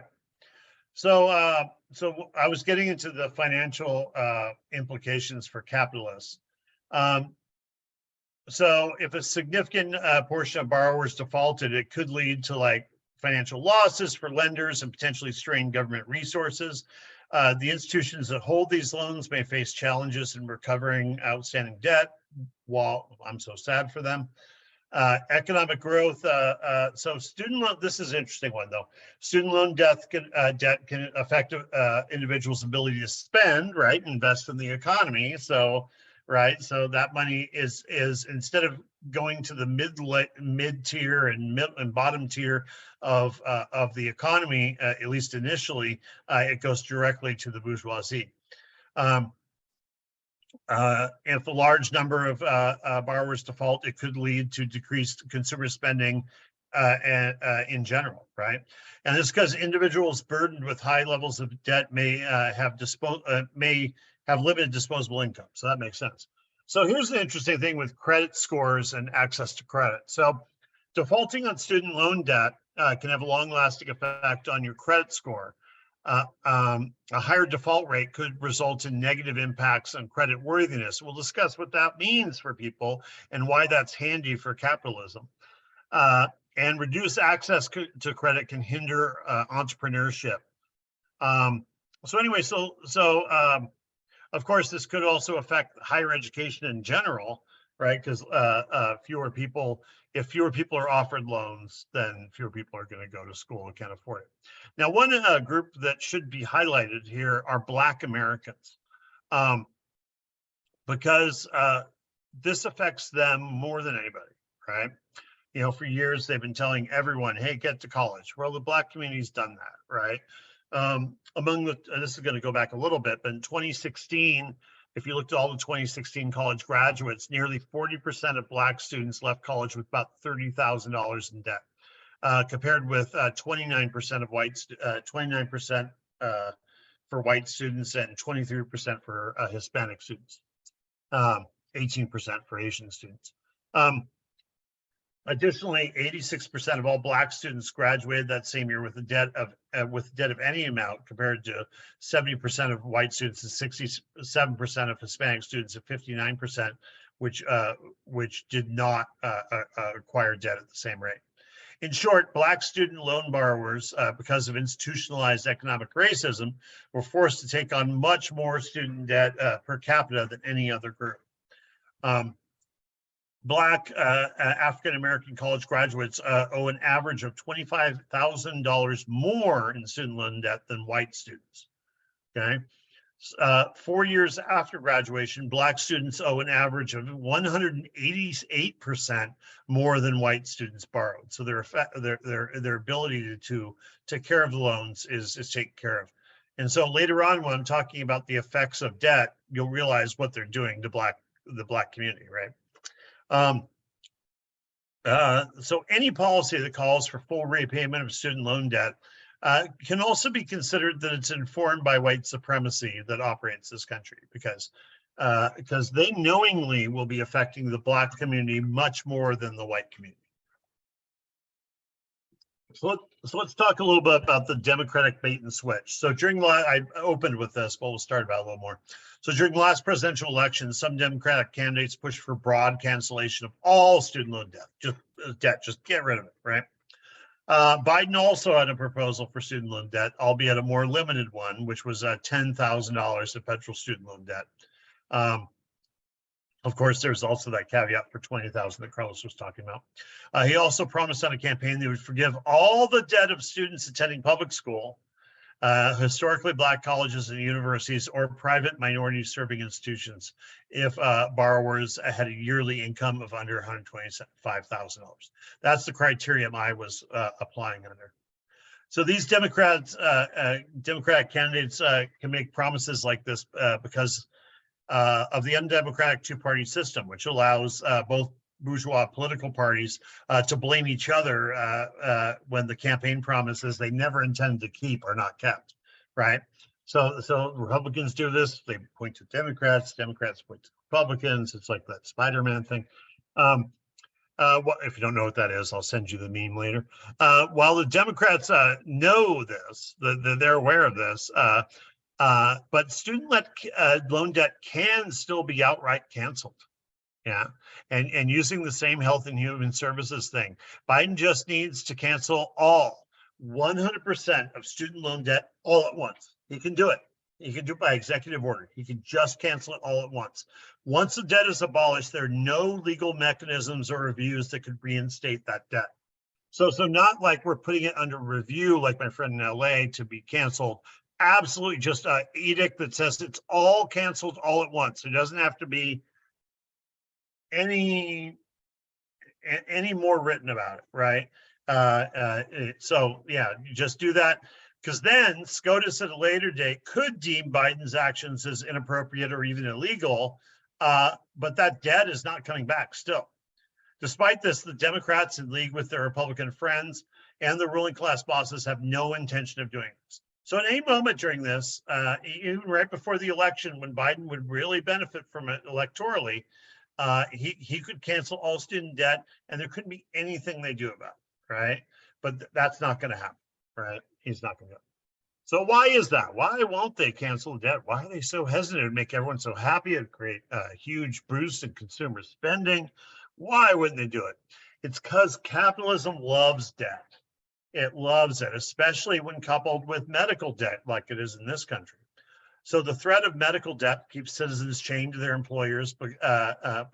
Speaker 3: So, so I was getting into the financial implications for capitalists. So if a significant portion of borrowers defaulted, it could lead to like financial losses for lenders and potentially strain government resources. The institutions that hold these loans may face challenges in recovering outstanding debt. While I'm so sad for them. Economic growth. So student loan, this is an interesting one though. Student loan debt can affect individuals' ability to spend, right? Invest in the economy. So, right. So that money is instead of going to the mid tier and bottom tier of the economy, at least initially, it goes directly to the bourgeoisie. If a large number of borrowers default, it could lead to decreased consumer spending in general, right? And this because individuals burdened with high levels of debt may have limited disposable income. So that makes sense. So here's the interesting thing with credit scores and access to credit. So defaulting on student loan debt can have a long-lasting effect on your credit score. A higher default rate could result in negative impacts on credit worthiness. We'll discuss what that means for people and why that's handy for capitalism. And reduced access to credit can hinder entrepreneurship. So anyway, of course, this could also affect higher education in general, right? Because if fewer people are offered loans, then fewer people are going to go to school and can't afford it. Now, one group that should be highlighted here are Black Americans, because this affects them more than anybody, right? You know, for years they've been telling everyone, "Hey, get to college." Well, the Black community's done that, right? This is going to go back a little bit, but in 2016. If you looked at all the 2016 college graduates, nearly 40% of Black students left college with about $30,000 in debt, compared with 29% of whites, 29% for white students, and 23% for Hispanic students, 18% for Asian students. Additionally, 86% of all Black students graduated that same year with a debt of any amount, compared to 70% of white students and 67% of Hispanic students and 59%, which did not acquire debt at the same rate. In short, Black student loan borrowers, because of institutionalized economic racism, were forced to take on much more student debt per capita than any other group. Black African-American college graduates owe an average of $25,000 more in student loan debt than white students, okay? 4 years after graduation, Black students owe an average of 188% more than white students borrowed. So their ability to take care of the loans is taken care of. And so later on, when I'm talking about the effects of debt, you'll realize what they're doing to the Black community, right? So any policy that calls for full repayment of student loan debt can also be considered that it's informed by white supremacy that operates this country, because they knowingly will be affecting the Black community much more than the white community. So let's talk a little bit about the Democratic bait and switch. So I opened with this, but we'll start about a little more. So during the last presidential election, some Democratic candidates pushed for broad cancellation of all student loan debt. Just get rid of it, right? Biden also had a proposal for student loan debt, albeit a more limited one, which was $10,000 of federal student loan debt. Of course, there's also that caveat for 20,000 that Carlos was talking about. He also promised on a campaign that he would forgive all the debt of students attending public school, historically Black colleges and universities, or private minority serving institutions if borrowers had a yearly income of under $125,000. That's the criteria I was applying under. So these Democratic candidates can make promises like this because of the undemocratic two-party system, which allows both bourgeois political parties to blame each other when the campaign promises they never intended to keep are not kept, right? So Republicans do this, they point to Democrats, Democrats point to Republicans. It's like that Spider-Man thing. If you don't know what that is, I'll send you the meme later. While the Democrats know this, they're aware of this, but student loan debt can still be outright canceled. Yeah, and using the same Health and Human Services thing, Biden just needs to cancel all 100% of student loan debt all at once. He can do it. He can do it by executive order. He can just cancel it all at once. Once the debt is abolished, there are no legal mechanisms or reviews that could reinstate that debt. So not like we're putting it under review, like my friend in LA, to be canceled. Absolutely just an edict that says it's all canceled all at once. It doesn't have to be any more written about it, right? So yeah, you just do that, because then SCOTUS at a later date could deem Biden's actions as inappropriate or even illegal, but that debt is not coming back still. Despite this, the Democrats, in league with their Republican friends and the ruling class bosses, have no intention of doing this. So at any moment during this, even right before the election, when Biden would really benefit from it electorally, he could cancel all student debt, and there couldn't be anything they do about it, right? But that's not going to happen, right? He's not going to do it. So why is that? Why won't they cancel debt? Why are they so hesitant to make everyone so happy and create a huge boost in consumer spending? Why wouldn't they do it? It's because capitalism loves debt. It loves it, especially when coupled with medical debt, like it is in this country. So the threat of medical debt keeps citizens chained to their employers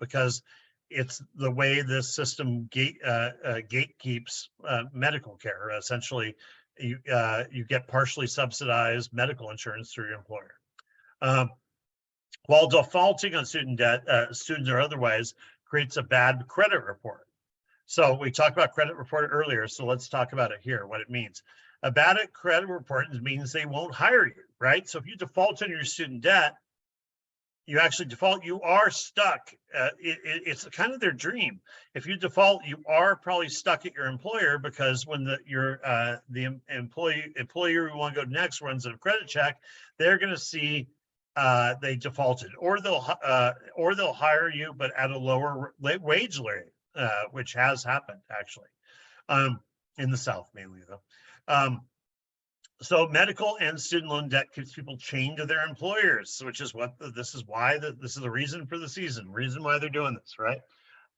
Speaker 3: because it's the way this system gatekeeps medical care. Essentially, you get partially subsidized medical insurance through your employer. While defaulting on student debt, students or otherwise, creates a bad credit report. So we talked about credit report earlier, so let's talk about it here, what it means. A bad credit report means they won't hire you, right? So if you default on your student debt, you actually default, you are stuck. It's kind of their dream. If you default, you are probably stuck at your employer, because when the employer who want to go next runs a credit check, they're going to see they defaulted, or they'll hire you, but at a lower wage rate. Which has happened actually, in the South mainly though. So medical and student loan debt keeps people chained to their employers, which is what this is the reason for the reason why they're doing this, right?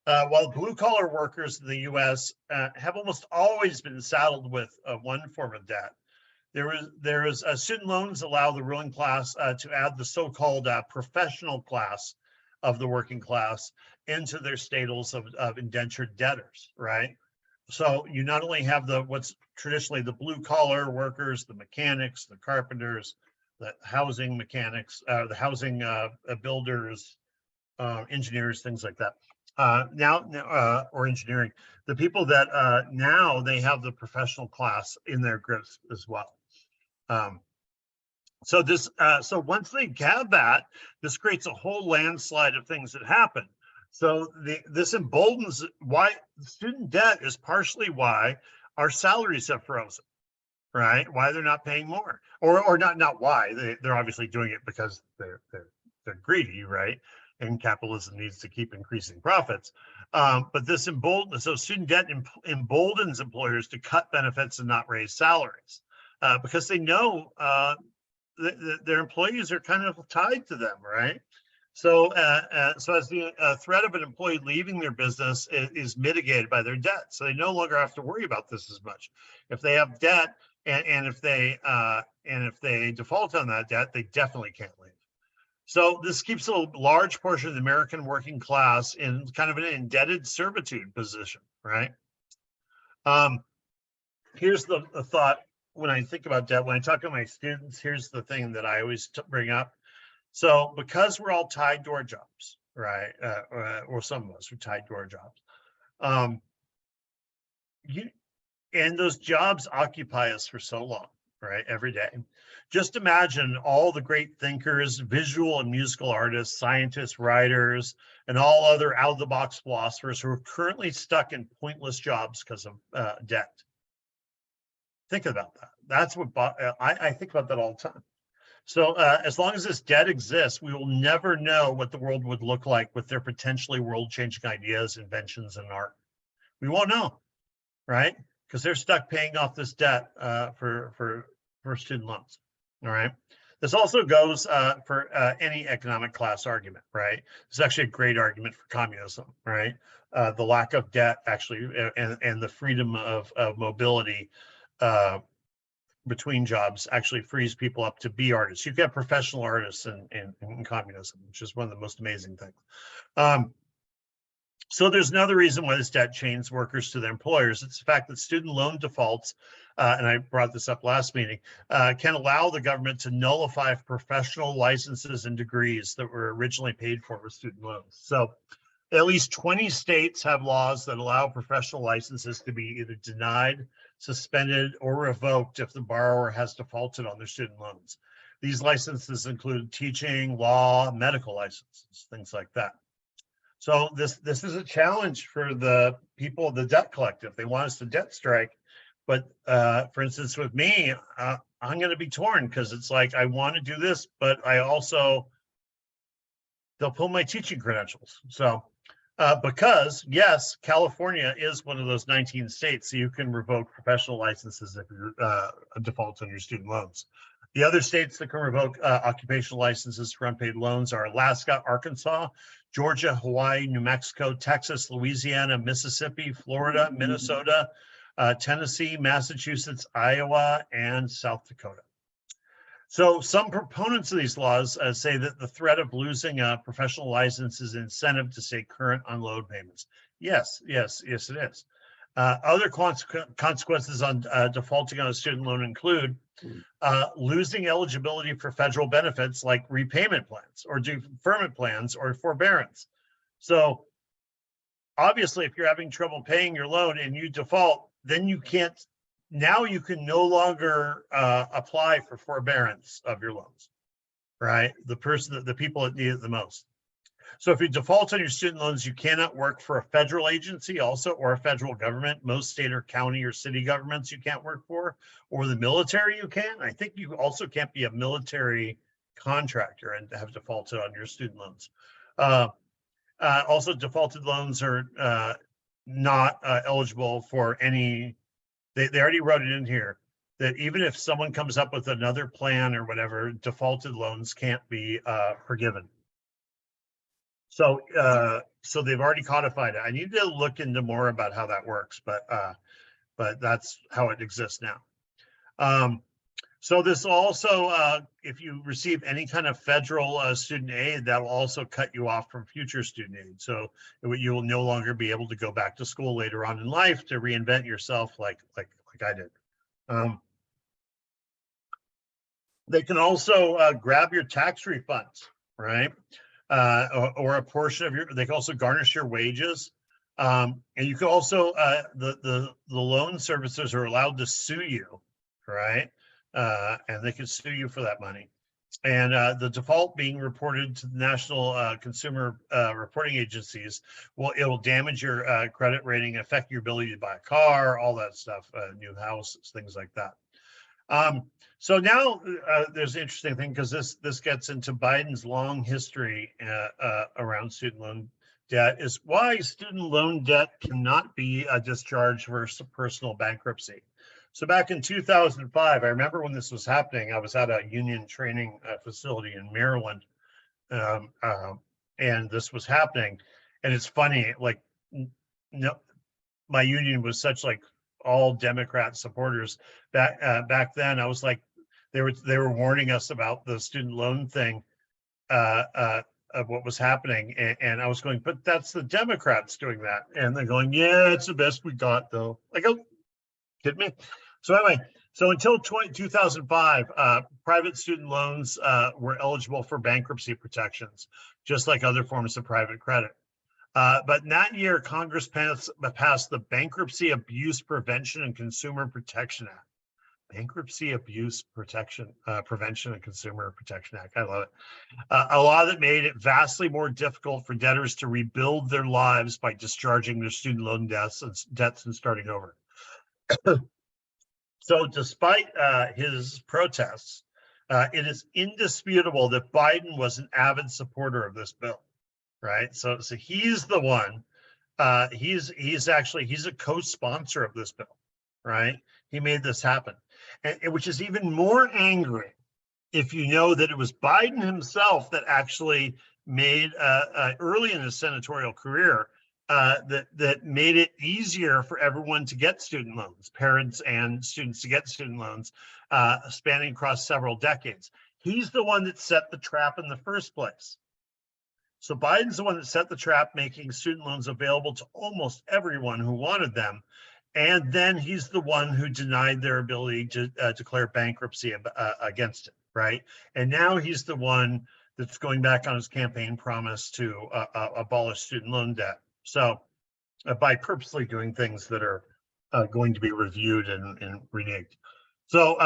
Speaker 3: While blue collar workers in the U.S. Have almost always been saddled with one form of debt, there is student loans allow the ruling class to add the so-called professional class of the working class into their status of indentured debtors, right? So you not only have what's traditionally the blue collar workers, the mechanics, the carpenters, the housing mechanics, the housing builders, engineers, things like that. Or engineering, the people that now they have the professional class in their grips as well. So once they have that, this creates a whole landslide of things that happen. So this emboldens why student debt is partially why our salaries have frozen. right? Why they're not paying more, or not why they're obviously doing it because they're greedy, right? And capitalism needs to keep increasing profits. But this emboldens, so student debt emboldens employers to cut benefits and not raise salaries because they know their employees are kind of tied to them, right? So, so as the threat of an employee leaving their business is mitigated by their debt, so they no longer have to worry about this as much. If they have debt, and if they default on that debt, they definitely can't leave. So this keeps a large portion of the American working class in kind of an indebted servitude position, right? Here's the thought when I think about debt. When I talk to my students, here's the thing that I always bring up. So because we're all tied to our jobs, right? Or some of us are tied to our jobs. And those jobs occupy us for so long, right? Every day. Just imagine all the great thinkers, visual and musical artists, scientists, writers, and all other out-of-the-box philosophers who are currently stuck in pointless jobs because of debt. Think about that. That's what I think about that all the time. So as long as this debt exists, we will never know what the world would look like with their potentially world-changing ideas, inventions, and art. We won't know, right? Because they're stuck paying off this debt for student loans. All right. This also goes for any economic class argument, right? It's actually a great argument for communism, right? The lack of debt actually and the freedom of mobility between jobs actually frees people up to be artists. You get professional artists in communism, which is one of the most amazing things. So there's another reason why this debt chains workers to their employers. It's the fact that student loan defaults, and I brought this up last meeting, can allow the government to nullify professional licenses and degrees that were originally paid for with student loans. So at least 20 states have laws that allow professional licenses to be either denied, suspended, or revoked if the borrower has defaulted on their student loans. These licenses include teaching, law, medical licenses, things like that. So this is a challenge for the people of the debt collective. They want us to debt strike. But for instance, with me, I'm going to be torn because it's like, I want to do this, but I also, they'll pull my teaching credentials. So because yes, California is one of those 19 states, so you can revoke professional licenses if you're default on your student loans. The other states that can revoke occupational licenses for unpaid loans are Alaska, Arkansas, Georgia, Hawaii, New Mexico, Texas, Louisiana, Mississippi, Florida, Minnesota, Tennessee, Massachusetts, Iowa, and South Dakota. So some proponents of these laws say that the threat of losing a professional license is an incentive to stay current on loan payments. Yes, it is. Other consequences on defaulting on a student loan include losing eligibility for federal benefits like repayment plans or deferment plans or forbearance. So obviously, if you're having trouble paying your loan and you default, then you can't, now you can no longer apply for forbearance of your loans, right? The people that need it the most. So if you default on your student loans, you cannot work for a federal agency also, or a federal government. Most state or county or city governments you can't work for, or the military you can. I think you also can't be a military contractor and have defaulted on your student loans. Also, defaulted loans are not eligible for any, they already wrote it in here, that even if someone comes up with another plan or whatever, defaulted loans can't be forgiven. So so they've already codified it. I need to look into more about how that works, but that's how it exists now. So this also, if you receive any kind of federal student aid, that will also cut you off from future student aid. So you will no longer be able to go back to school later on in life to reinvent yourself like I did. They can also grab your tax refunds, right? Or a portion of they can also garnish your wages. And you can also, the loan servicers are allowed to sue you, right? And they can sue you for that money. And the default being reported to the national consumer reporting agencies, it will damage your credit rating, affect your ability to buy a car, all that stuff, new house, things like that. So now there's an interesting thing because this gets into Biden's long history around student loan debt, is why student loan debt cannot be a discharge versus personal bankruptcy. So back in 2005, I remember when this was happening, I was at a union training facility in Maryland, and this was happening. And it's funny, like, no, my union was such like all Democrat supporters back then. I was like, they were warning us about the student loan thing of what was happening, and I was going, but that's the Democrats doing that, and they're going, yeah, it's the best we got though. Like, oh, kidding me? So anyway, so until 2005, private student loans were eligible for bankruptcy protections, just like other forms of private credit. But in that year, Congress passed the Bankruptcy Abuse Prevention and Consumer Protection Act. Bankruptcy Abuse Prevention and Consumer Protection Act. I love it. A law that made it vastly more difficult for debtors to rebuild their lives by discharging their student loan debts and starting over. So despite his protests, it is indisputable that Biden was an avid supporter of this bill, right? So he's the one, he's a co-sponsor of this bill, right? He made this happen, and which is even more angering if you know that it was Biden himself that actually made early in his senatorial career that made it easier for everyone to get student loans, parents and students to get student loans, spanning across several decades. He's the one that set the trap in the first place. So Biden's the one that set the trap, making student loans available to almost everyone who wanted them. And then he's the one who denied their ability to declare bankruptcy against it, right? And now he's the one that's going back on his campaign promise to abolish student loan debt. So by purposely doing things that are going to be reviewed and reneged. So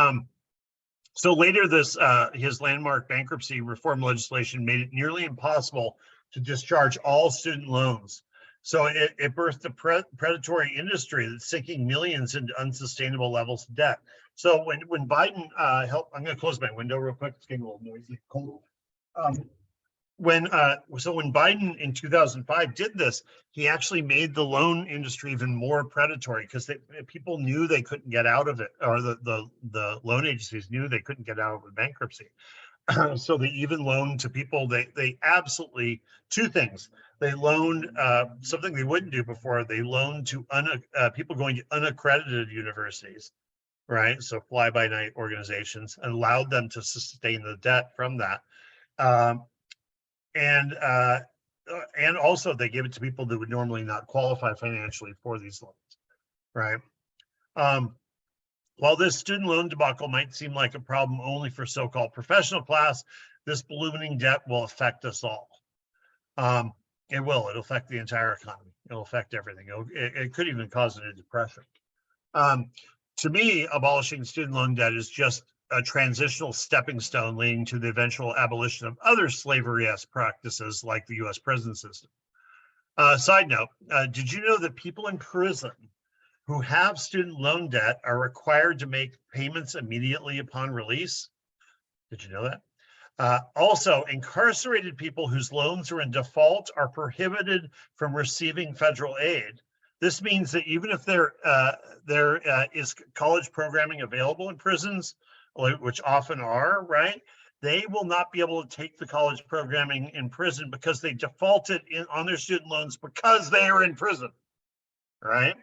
Speaker 3: so later this his landmark bankruptcy reform legislation made it nearly impossible to discharge all student loans. So it birthed a predatory industry that's sinking millions into unsustainable levels of debt. So when Biden helped, I'm going to close my window real quick. It's getting a little noisy, cold. When Biden in 2005 did this, he actually made the loan industry even more predatory because people knew they couldn't get out of it, or the loan agencies knew they couldn't get out of the bankruptcy. So they even loaned to people. They absolutely, two things. They loaned something they wouldn't do before. They loaned to people going to unaccredited universities, right? So fly-by-night organizations, and allowed them to sustain the debt from that. And also they gave it to people that would normally not qualify financially for these loans, right? While this student loan debacle might seem like a problem only for so-called professional class, this ballooning debt will affect us all. It'll affect the entire economy. It'll affect everything. It could even cause a depression. To me, abolishing student loan debt is just a transitional stepping stone leading to the eventual abolition of other slavery-esque practices like the US prison system. Side note, did you know that people in prison who have student loan debt are required to make payments immediately upon release? Did you know that? Also, incarcerated people whose loans are in default are prohibited from receiving federal aid. This means that even if there is college programming available in prisons, which often are, right, they will not be able to take the college programming in prison because they defaulted on their student loans because they are in prison, right?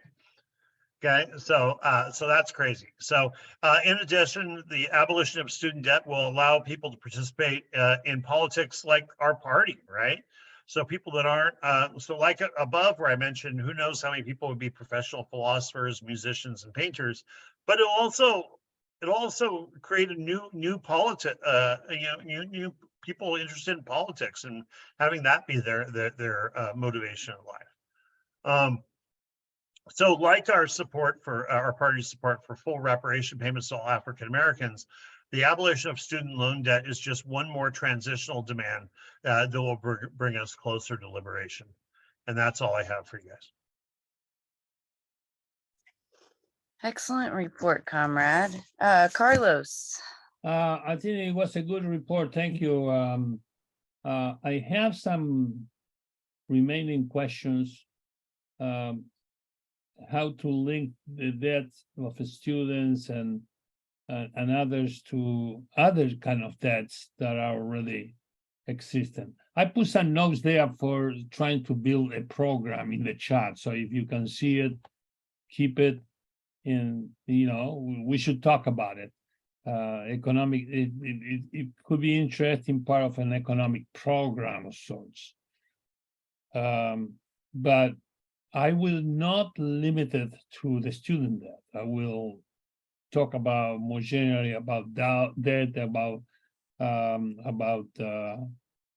Speaker 3: Okay, so that's crazy. So in addition, the abolition of student debt will allow people to participate in politics like our party, right? So people that aren't, so like above where I mentioned, who knows how many people would be professional philosophers, musicians, and painters, but it'll also create a new politic, new people interested in politics, and having that be their motivation in life. So like our support for our party's support for full reparation payments to all African Americans, the abolition of student loan debt is just one more transitional demand that will bring us closer to liberation. And that's all I have for you guys.
Speaker 2: Excellent report, comrade. Carlos.
Speaker 1: I think it was a good report. Thank you. I have some remaining questions. How to link the debt of the students and others to other kind of debts that are already existent. I put some notes there for trying to build a program in the chat. So if you can see it, keep it in, we should talk about it. Economic, it could be interesting part of an economic program of sorts. But I will not limit it to the student debt. I will talk about more generally about debt, about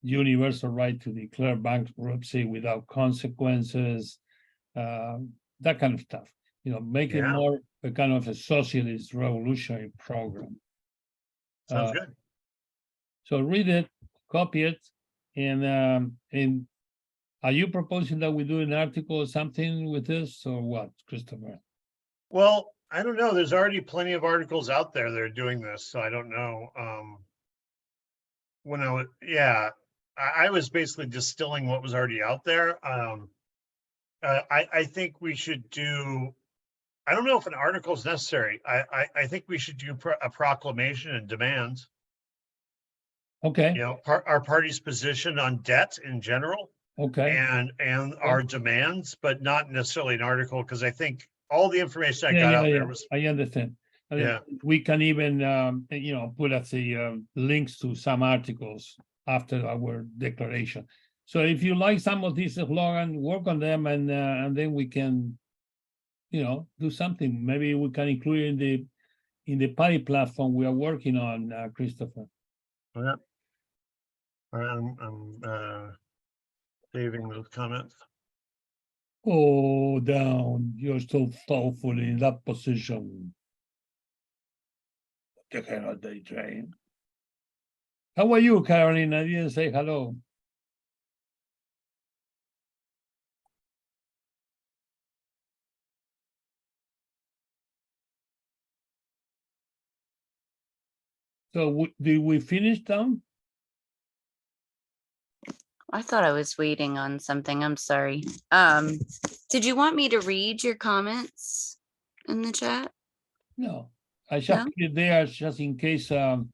Speaker 1: universal right to declare bankruptcy without consequences, that kind of stuff. Make it
Speaker 3: Yeah.
Speaker 1: more a kind of a socialist revolutionary program.
Speaker 3: Sounds good.
Speaker 1: So read it, copy it, and are you proposing that we do an article or something with this, or what, Christopher?
Speaker 3: Well, I don't know. There's already plenty of articles out there that are doing this, so I don't know. I was basically distilling what was already out there. I think we should do. I don't know if an article is necessary. I think we should do a proclamation and demands.
Speaker 1: Okay,
Speaker 3: Our party's position on debt in general,
Speaker 1: okay.
Speaker 3: and our demands, but not necessarily an article, because I think all the information I got out there was.
Speaker 1: I understand.
Speaker 3: Yeah.
Speaker 1: We can even, put as the links to some articles after our declaration. So if you like some of these slogans, work on them, and then we can, do something. Maybe we can include in the party platform we are working on, Christopher.
Speaker 3: Yeah. All right, I'm saving those comments.
Speaker 1: Oh, down. You're so thoughtful in that position. You cannot daydream. How are you, Caroline? I didn't say hello. So did we finish down?
Speaker 2: I thought I was waiting on something. I'm sorry. Did you want me to read your comments in the chat?
Speaker 1: No, I just put it there just in case. For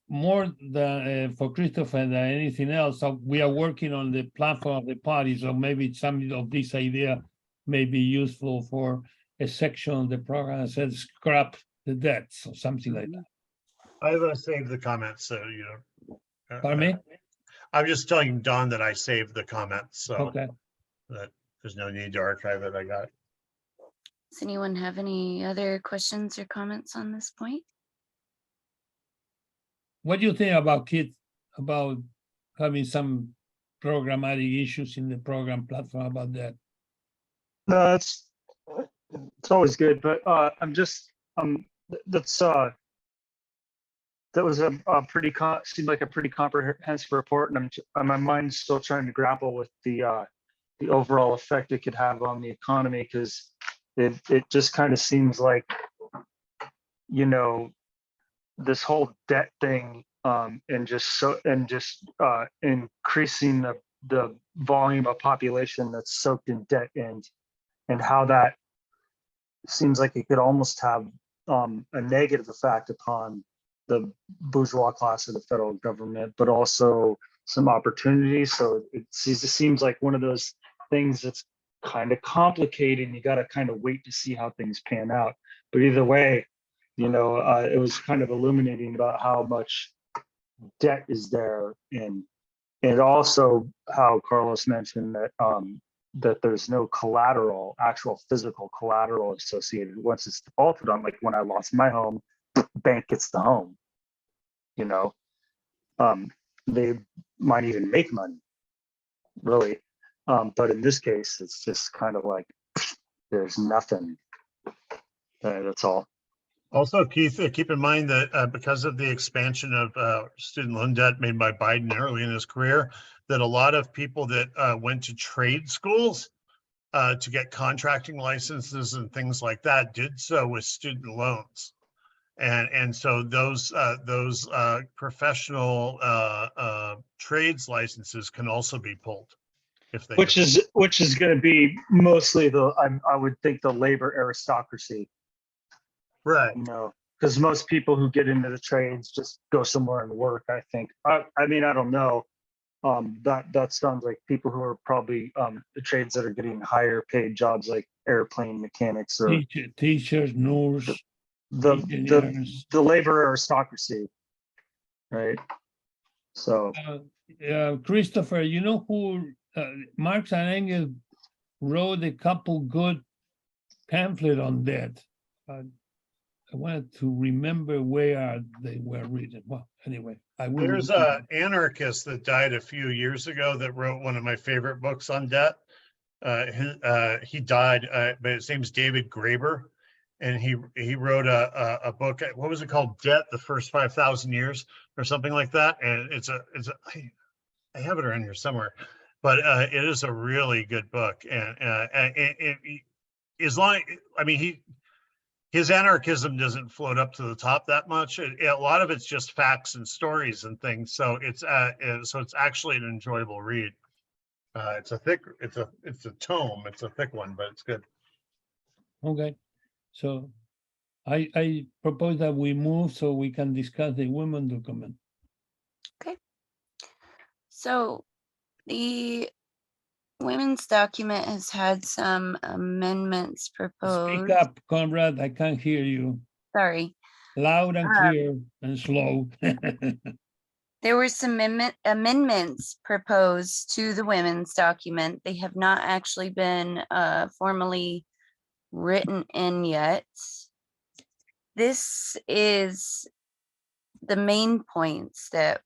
Speaker 1: more than for Christopher than anything else, so we are working on the platform of the party. So maybe some of this idea may be useful for a section of the program that says scrap the debts or something like that.
Speaker 3: I will save the comments, so
Speaker 1: Pardon me?
Speaker 3: I'm just telling Don that I saved the comments, so
Speaker 1: Okay.
Speaker 3: that there's no need to archive it. I got it.
Speaker 2: Does anyone have any other questions or comments on this point?
Speaker 1: What do you think about kids, about having some programmatic issues in the program platform about that?
Speaker 4: No, it's always good, but I'm just that was a pretty seemed like a pretty comprehensive report, and my mind's still trying to grapple with the overall effect it could have on the economy, because it just kind of seems like, this whole debt thing, and increasing the volume of population that's soaked in debt, and how that seems like it could almost have a negative effect upon the bourgeois class of the federal government, but also some opportunities. So it seems like one of those things that's kind of complicated. You got to kind of wait to see how things pan out. But either way, it was kind of illuminating about how much debt is there, and also how Carlos mentioned that that there's no collateral, actual physical collateral associated once it's defaulted on. Like when I lost my home, bank gets the home. They might even make money, really, but in this case, it's just kind of like there's nothing. That's all.
Speaker 3: Also, Keith, keep in mind that because of the expansion of student loan debt made by Biden early in his career, that a lot of people that went to trade schools to get contracting licenses and things like that did so with student loans. And so those professional trades licenses can also be pulled if they.
Speaker 4: Which is going to be mostly I would think the labor aristocracy,
Speaker 3: Right.
Speaker 4: you know, because most people who get into the trades just go somewhere and work. I think. I mean, I don't know. That sounds like people who are probably the trades that are getting higher paid jobs, like airplane mechanics or
Speaker 1: Teachers, nurse,
Speaker 4: the
Speaker 1: engineers.
Speaker 4: the labor aristocracy, right? So
Speaker 1: Christopher, you know who Marx and Engels wrote a couple good pamphlet on that. I wanted to remember where they were written. Well, anyway, I will.
Speaker 3: There's a anarchist that died a few years ago that wrote one of my favorite books on debt. He died, but his name's David Graeber, and he wrote a book. What was it called? Debt: The First 5,000 Years, or something like that. And I have it around here somewhere, but it is a really good book. And it is like, I mean, his anarchism doesn't float up to the top that much. A lot of it's just facts and stories and things. So it's actually an enjoyable read. It's a tome. It's a thick one, but it's good.
Speaker 1: Okay, so I propose that we move so we can discuss the women document.
Speaker 2: So the women's document has had some amendments proposed.
Speaker 1: Speak up, Conrad. I can't hear you.
Speaker 2: Sorry.
Speaker 1: Loud and clear and slow.
Speaker 2: There were some amendments proposed to the women's document. They have not actually been formally written in yet. This is the main points that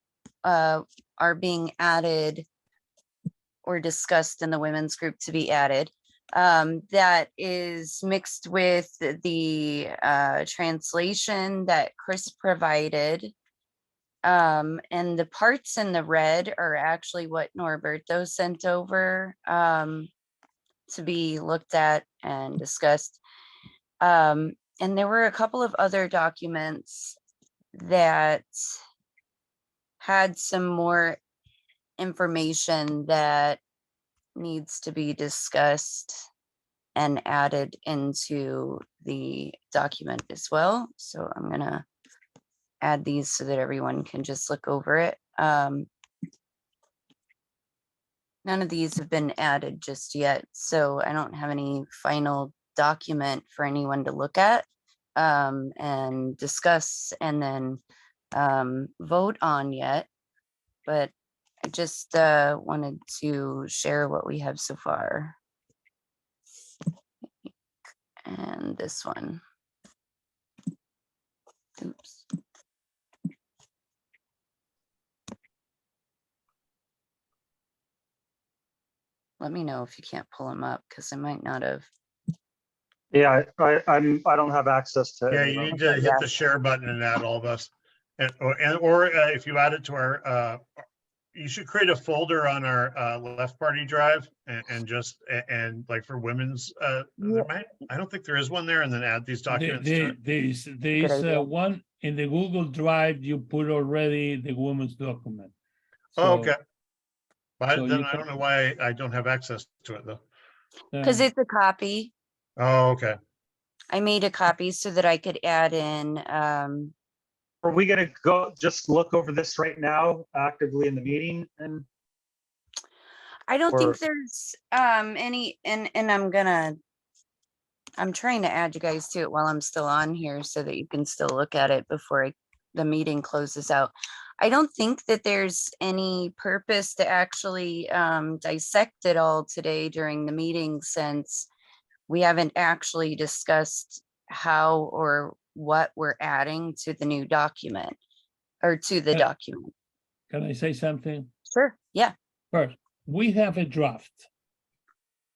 Speaker 2: are being added or discussed in the women's group to be added. That is mixed with the translation that Chris provided. And the parts in the red are actually what Norberto sent over to be looked at and discussed. And there were a couple of other documents that had some more information that needs to be discussed and added into the document as well. So I'm gonna add these so that everyone can just look over it. None of these have been added just yet, so I don't have any final document for anyone to look at and discuss and then vote on yet. But I just wanted to share what we have so far. And this one. Oops. Let me know if you can't pull them up because I might not have.
Speaker 4: yeah, I don't have access to.
Speaker 3: Yeah,
Speaker 4: any
Speaker 3: you
Speaker 4: of
Speaker 3: need
Speaker 4: them.
Speaker 3: to hit the share button and add all of us. Or if you add it to our, you should create a folder on our left party drive and just, and like for women's, I don't think there is one there, and then add these documents to it.
Speaker 1: There is
Speaker 2: idea.
Speaker 1: one in the Google Drive you put already the women's document.
Speaker 3: Oh,
Speaker 1: So,
Speaker 3: okay. But
Speaker 1: so
Speaker 3: then
Speaker 1: you
Speaker 3: I
Speaker 1: can-
Speaker 3: don't know why I don't have access to it though.
Speaker 2: Because it's a copy.
Speaker 3: Oh, okay.
Speaker 2: I made a copy so that I could add in.
Speaker 4: Are we gonna go just look over this right now, actively in the meeting? And
Speaker 2: I don't
Speaker 4: Or-
Speaker 2: think there's any, and I'm trying to add you guys to it while I'm still on here so that you can still look at it before the meeting closes out. I don't think that there's any purpose to actually dissect it all today during the meeting, since we haven't actually discussed how or what we're adding to the new document or to the
Speaker 1: Yeah.
Speaker 2: document.
Speaker 1: Can I say something?
Speaker 2: Sure. Yeah.
Speaker 1: First, we have a draft.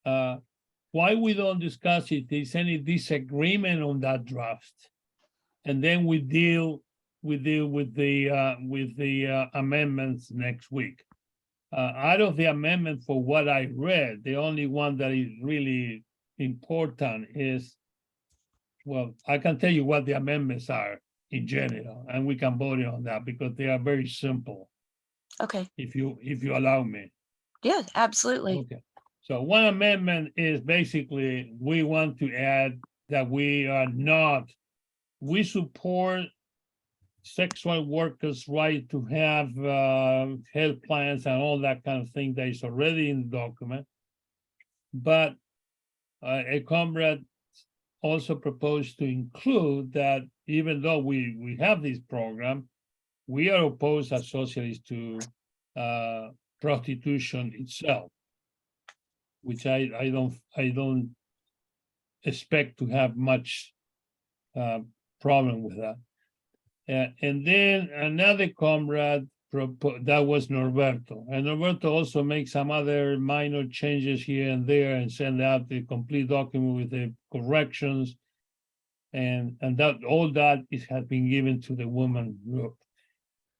Speaker 1: Why we don't discuss it, is any disagreement on that draft? And then we deal with the amendments next week. Out of the amendment for what I read, the only one that is really important is, well, I can tell you what the amendments are in general, and we can vote on that because they are very simple,
Speaker 2: Okay,
Speaker 1: if you allow me.
Speaker 2: yeah, absolutely.
Speaker 1: Okay, so one amendment is basically, we want to add that we support sexual workers' right to have health plans and all that kind of thing that is already in the document. But a comrade also proposed to include that even though we have this program, we are opposed as socialists to prostitution itself, which I don't expect to have much problem with that. And then another comrade that was Norberto, and Norberto also makes some other minor changes here and there and send out the complete document with the corrections, and that all that has been given to the woman group.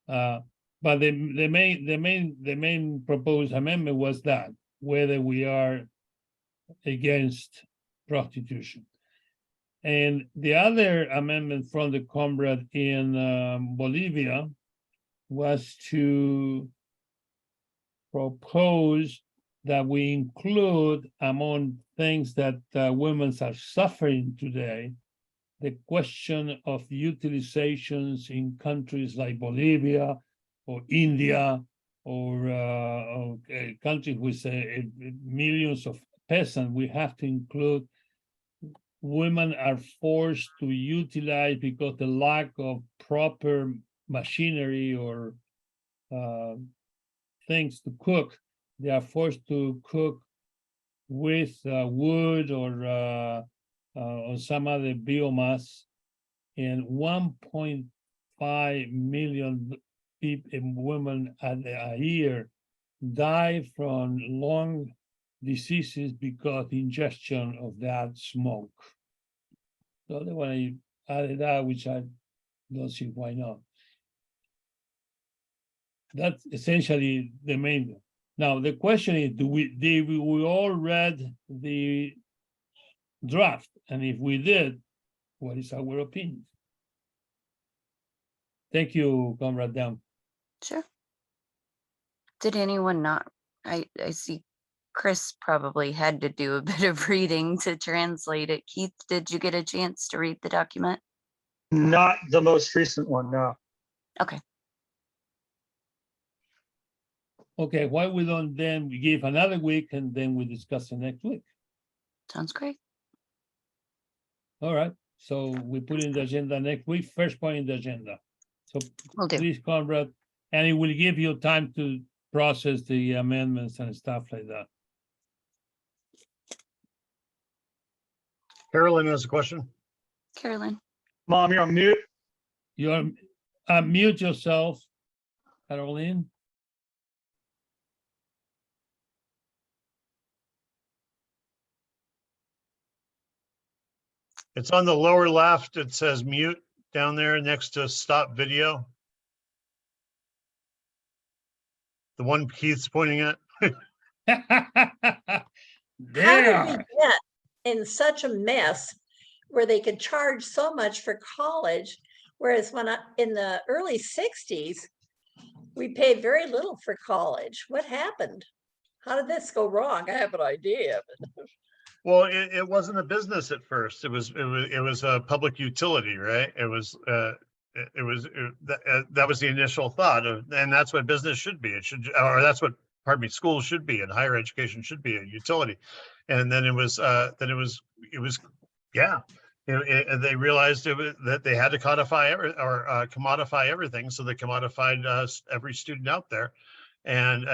Speaker 1: But the main proposed amendment was that whether we are against prostitution. And the other amendment from the comrade in Bolivia was to propose that we include among things that women are suffering today, the question of utilizations in countries like Bolivia or India or countries with millions of peasants. We have to include women are forced to utilize because the lack of proper machinery or things to cook, they are forced to cook with wood or some other biomass, and 1.5 million women a year die from lung diseases because ingestion of that smoke. The other one I added that, which I don't see why not. That's essentially the main. Now the question is, did we all read the draft? And if we did, what is our opinion? Thank you, Comrade Dam.
Speaker 2: Sure. Did anyone not? I see Chris probably had to do a bit of reading to translate it. Keith, did you get a chance to read the document?
Speaker 4: Not the most recent one, no.
Speaker 2: Okay.
Speaker 1: Okay, why we don't then we give another week and then we discuss it next week?
Speaker 2: Sounds great.
Speaker 1: All right, so we put in the agenda next week, first point in the agenda. So
Speaker 2: Will do.
Speaker 1: please, Conrad, and it will give you time to process the amendments and stuff like that.
Speaker 3: Carolyn has a question.
Speaker 2: Carolyn.
Speaker 4: Mom, you're on mute.
Speaker 1: You're mute yourself, Caroline.
Speaker 3: It's on the lower left. It says mute down there next to stop video. The one Keith's pointing at.
Speaker 5: How
Speaker 1: There.
Speaker 5: did we get in such a mess where they could charge so much for college, whereas in the early 60s, we paid very little for college? What happened? How did this go wrong? I have an idea.
Speaker 3: Well, it wasn't a business at first. It was a public utility, right? That was the initial thought of, and that's what business should be. It should, or that's what, pardon me, schools should be, and higher education should be a utility. And then it was yeah. They realized that they had to codify commodify everything, so they commodified every student out there, and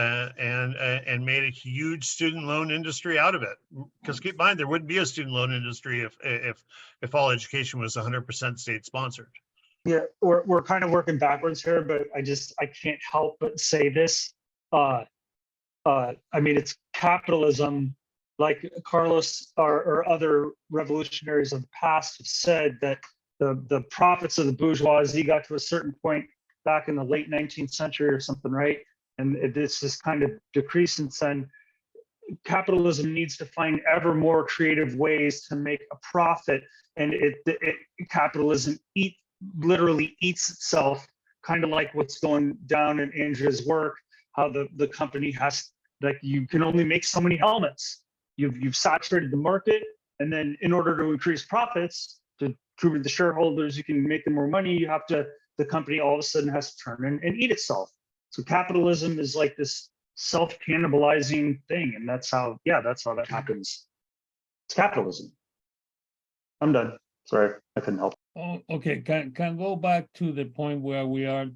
Speaker 3: made a huge student loan industry out of it. Because keep in mind, there wouldn't be a student loan industry if all education was 100% state sponsored.
Speaker 4: Yeah, we're kind of working backwards here, but I can't help but say this. I mean, it's capitalism, like Carlos or other revolutionaries of the past have said, that the profits of the bourgeoisie got to a certain point back in the late 19th century or something, right? and it's this kind of decrease in sun. Capitalism needs to find ever more creative ways to make a profit, and capitalism literally eats itself, kind of like what's going down in Andrea's work, how the company has, like, you can only make so many helmets. You've saturated the market, and then in order to increase profits, to prove to the shareholders you can make them more money, the company all of a sudden has to turn and eat itself. So capitalism is like this self-cannibalizing thing, and that's how that happens. It's capitalism. I'm done. Sorry, I couldn't help.
Speaker 1: Oh, okay, can go back to the point where we are,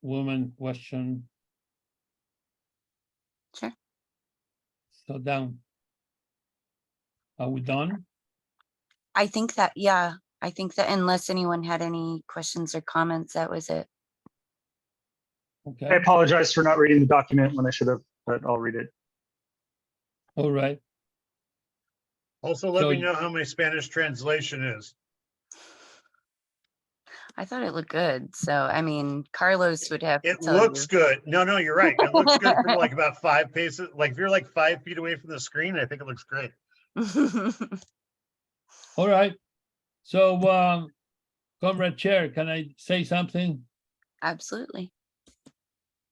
Speaker 1: woman question.
Speaker 2: Sure.
Speaker 1: So down. Are we done?
Speaker 2: I think that, yeah, I think that unless anyone had any questions or comments, that was it.
Speaker 4: I
Speaker 1: Okay,
Speaker 4: apologize for not reading the document when I should have, but I'll read it.
Speaker 1: all right.
Speaker 3: Also, let
Speaker 1: So
Speaker 3: me know how my Spanish translation is.
Speaker 2: I thought it looked good. So, I mean, Carlos would have to
Speaker 3: It
Speaker 2: tell
Speaker 3: looks
Speaker 2: you.
Speaker 3: good. No, you're right. It looks good from like about 5 paces. Like if you're like 5 feet away from the screen, I think it looks great.
Speaker 1: All right. So, Comrade Chair, can I say something?
Speaker 2: Absolutely.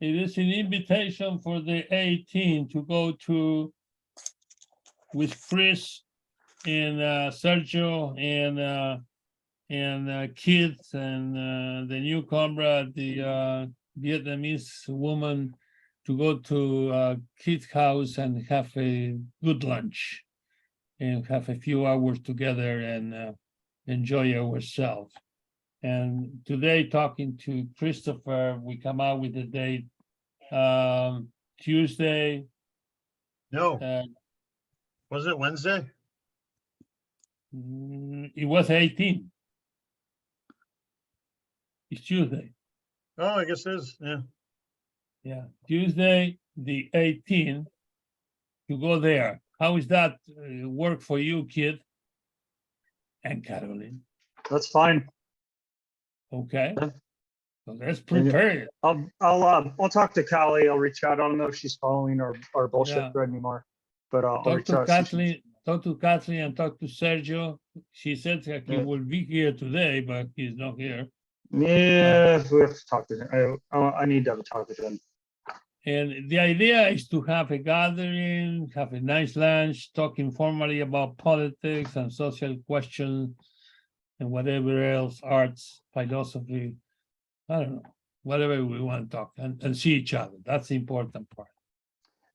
Speaker 1: It is an invitation for the 18 to go to with Chris and Sergio and kids and the new comrade, the Vietnamese woman, to go to kids' house and have a good lunch and have a few hours together and enjoy ourselves. And today, talking to Christopher, we come out with the date Tuesday.
Speaker 3: No,
Speaker 1: Uh,
Speaker 3: was it Wednesday?
Speaker 1: it was 18. It's Tuesday.
Speaker 3: Oh, I guess it is. Yeah.
Speaker 1: Yeah, Tuesday, the 18th, to go there. How is that work for you, kid? And Caroline?
Speaker 4: That's fine.
Speaker 1: Okay.
Speaker 4: Yeah.
Speaker 1: So let's prepare it.
Speaker 4: I'll talk to Callie. I'll reach out. I don't know if she's following our bullshit
Speaker 1: Yeah.
Speaker 4: thread anymore, but I'll
Speaker 1: Talk
Speaker 4: reach
Speaker 1: to
Speaker 4: out.
Speaker 1: Kathleen, and talk to Sergio. She said that he
Speaker 4: Yeah.
Speaker 1: will be here today, but he's not here.
Speaker 4: Yeah, we have to talk to him. I need to have a talk with him.
Speaker 1: And the idea is to have a gathering, have a nice lunch, talk informally about politics and social questions and whatever else, arts, philosophy, I don't know, whatever we want to talk and see each other. That's the important part.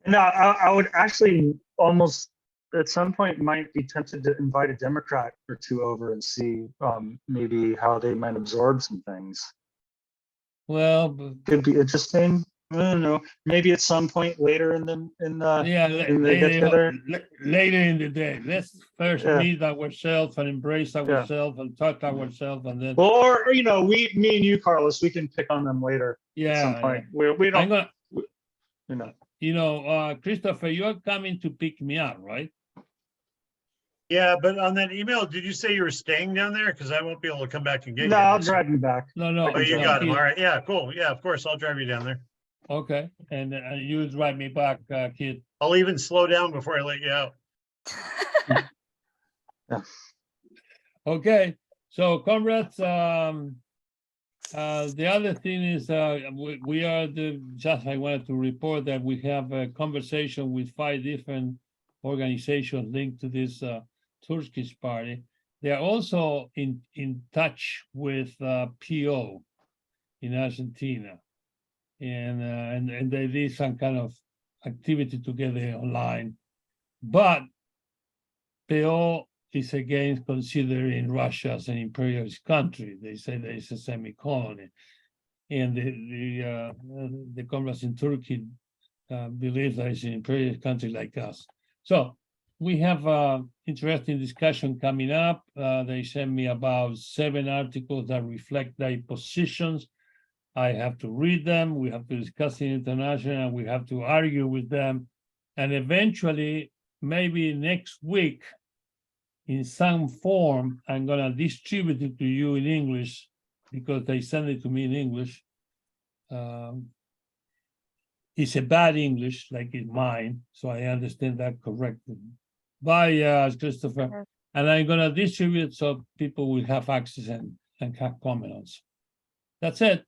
Speaker 4: No, I would actually almost at some point might be tempted to invite a Democrat or two over and see maybe how they might absorb some things.
Speaker 1: Well, but
Speaker 4: Could be interesting. I don't know. Maybe at some point later in the
Speaker 1: yeah,
Speaker 4: in the get together.
Speaker 1: later in the day, let's first
Speaker 4: Yeah.
Speaker 1: meet ourselves and embrace ourselves and talk ourselves, and then
Speaker 4: Or me and you, Carlos, we can pick on them later at some point. We
Speaker 1: I'm
Speaker 4: don't,
Speaker 1: gonna,
Speaker 4: you know.
Speaker 1: Christopher, you're coming to pick me up, right?
Speaker 3: Yeah, but on that email, did you say you were staying down there? Because I won't be able to come back and get you.
Speaker 4: No, I'll drive you back.
Speaker 1: No.
Speaker 3: Oh, you
Speaker 1: no,
Speaker 3: got him.
Speaker 1: he-
Speaker 3: All right. Yeah, cool. Yeah, of course. I'll drive you down there.
Speaker 1: Okay, and you drive me back, kid.
Speaker 3: I'll even slow down before I let you out.
Speaker 1: Okay, so comrades, the other thing is, we are just I wanted to report that we have a conversation with 5 different organizations linked to this Turkish party. They are also in touch with PO in Argentina. And they did some kind of activity together online. But PO is against considering Russia as an imperialist country. They say that it's a semi-colony. And the comrades in Turkey believe that it's an imperialist country like us. So we have interesting discussion coming up. They sent me about 7 articles that reflect their positions. I have to read them, we have to discuss it international, and we have to argue with them. And eventually, maybe next week, in some form, I'm gonna distribute it to you in English because they send it to me in English. It's a bad English, like in mine, so I understand that correctly. Bye, Christopher. And I'm gonna distribute so people will have access and have comments. That's it.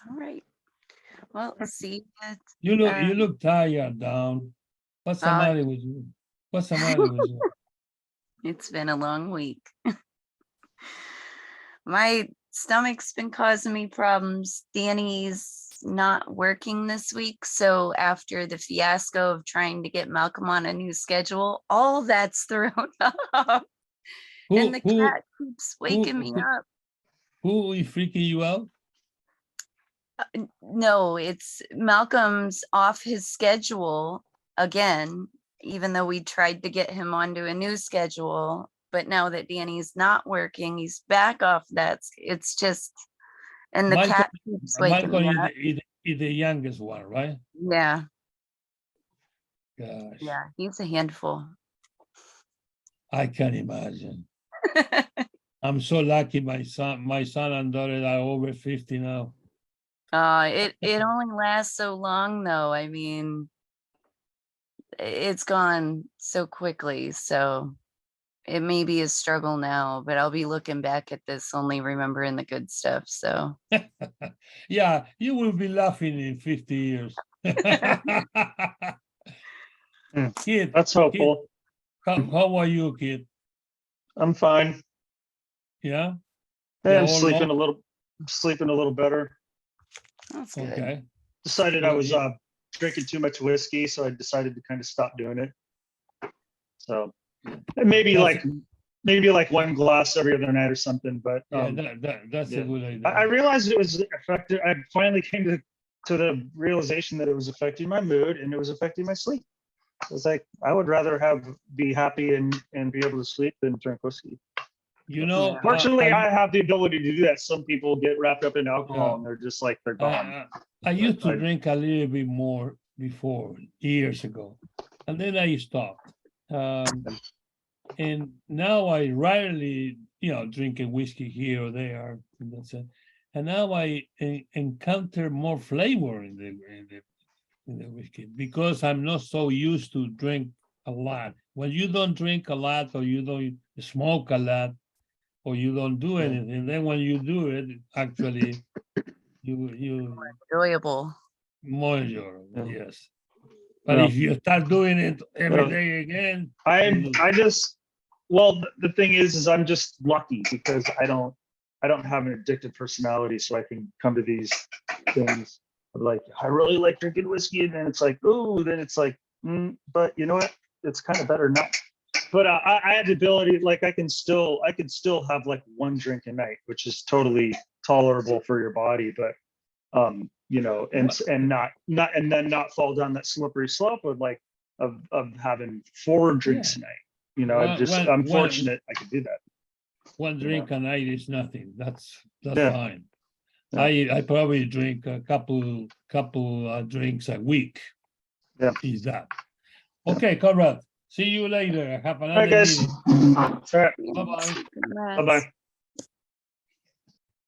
Speaker 2: All right. Well, see,
Speaker 1: You look tired, down. What's the
Speaker 2: Uh,
Speaker 1: matter with you? What's the matter with you?
Speaker 2: it's been a long week. My stomach's been causing me problems. Danny's not working this week, so after the fiasco of trying to get Malcolm on a new schedule, all that's thrown off. And the cat keeps waking me up.
Speaker 1: Who is freaking you out?
Speaker 2: No, it's Malcolm's off his schedule again, even though we tried to get him onto a new schedule. But now that Danny's not working, he's back off that. It's just, and the
Speaker 1: Michael-
Speaker 2: cat keeps waking
Speaker 1: Michael
Speaker 2: me up.
Speaker 1: is the youngest one, right?
Speaker 2: Yeah,
Speaker 1: Gosh,
Speaker 2: yeah, he's a handful.
Speaker 1: I can imagine. I'm so lucky my son and daughter are over 50 now.
Speaker 2: It only lasts so long though. I mean, it's gone so quickly, so it may be a struggle now, but I'll be looking back at this only remembering the good stuff. So
Speaker 1: Yeah, you will be laughing in 50 years. Kid,
Speaker 4: That's hopeful.
Speaker 1: how are you, kid?
Speaker 4: I'm fine.
Speaker 1: Yeah,
Speaker 4: Hey,
Speaker 1: Yeah,
Speaker 4: I'm
Speaker 1: all
Speaker 4: sleeping
Speaker 1: along.
Speaker 4: sleeping a little better.
Speaker 2: that's good.
Speaker 1: okay.
Speaker 4: Decided I
Speaker 1: Well,
Speaker 4: was
Speaker 1: yeah.
Speaker 4: drinking too much whiskey, so I decided to kind of stop doing it. So maybe
Speaker 1: That's-
Speaker 4: like one glass every other night or something. But
Speaker 1: Yeah, that's
Speaker 4: yeah.
Speaker 1: a good idea.
Speaker 4: I realized it was affected. I finally came to the realization that it was affecting my mood and it was affecting my sleep. I was like, I would rather be happy and be able to sleep than drink whiskey.
Speaker 1: You know,
Speaker 4: Fortunately, I have the ability to do that. Some people get wrapped up in alcohol and they're just like, they're gone.
Speaker 1: I used to
Speaker 4: I-
Speaker 1: drink a little bit more before, years ago, and then I stopped. And now I rarely, drink a whiskey here or there. And that's it. And now I encounter more flavor in the whiskey because I'm not so used to drink a lot. When you don't drink a lot or you don't smoke a lot or you don't do anything, then when you do it, actually you
Speaker 2: Enjoyable.
Speaker 1: more enjoyable,
Speaker 4: Yeah.
Speaker 1: yes. But
Speaker 4: Yeah.
Speaker 1: if you start doing it every
Speaker 4: Yeah.
Speaker 1: day again,
Speaker 4: The thing is I'm just lucky because I don't have an addictive personality, so I can come to these things of like, I really like drinking whiskey, and then it's like, oh, then it's like, but you know what? It's kind of better not. But I have the ability, like I can still have like one drink a night, which is totally tolerable for your body, but and not fall down that slippery slope of like of having 4 drinks a night. I'm fortunate I could do that.
Speaker 1: one drink a night is nothing. That's
Speaker 4: Yeah.
Speaker 1: fine.
Speaker 4: Yeah.
Speaker 1: I probably drink a couple drinks a week.
Speaker 4: Yeah.
Speaker 1: Is that okay, Conrad? See you later. Have
Speaker 4: All
Speaker 1: another
Speaker 4: right, guys.
Speaker 1: meeting.
Speaker 4: All right.
Speaker 1: Bye-bye.
Speaker 2: Congrats.
Speaker 4: Bye-bye.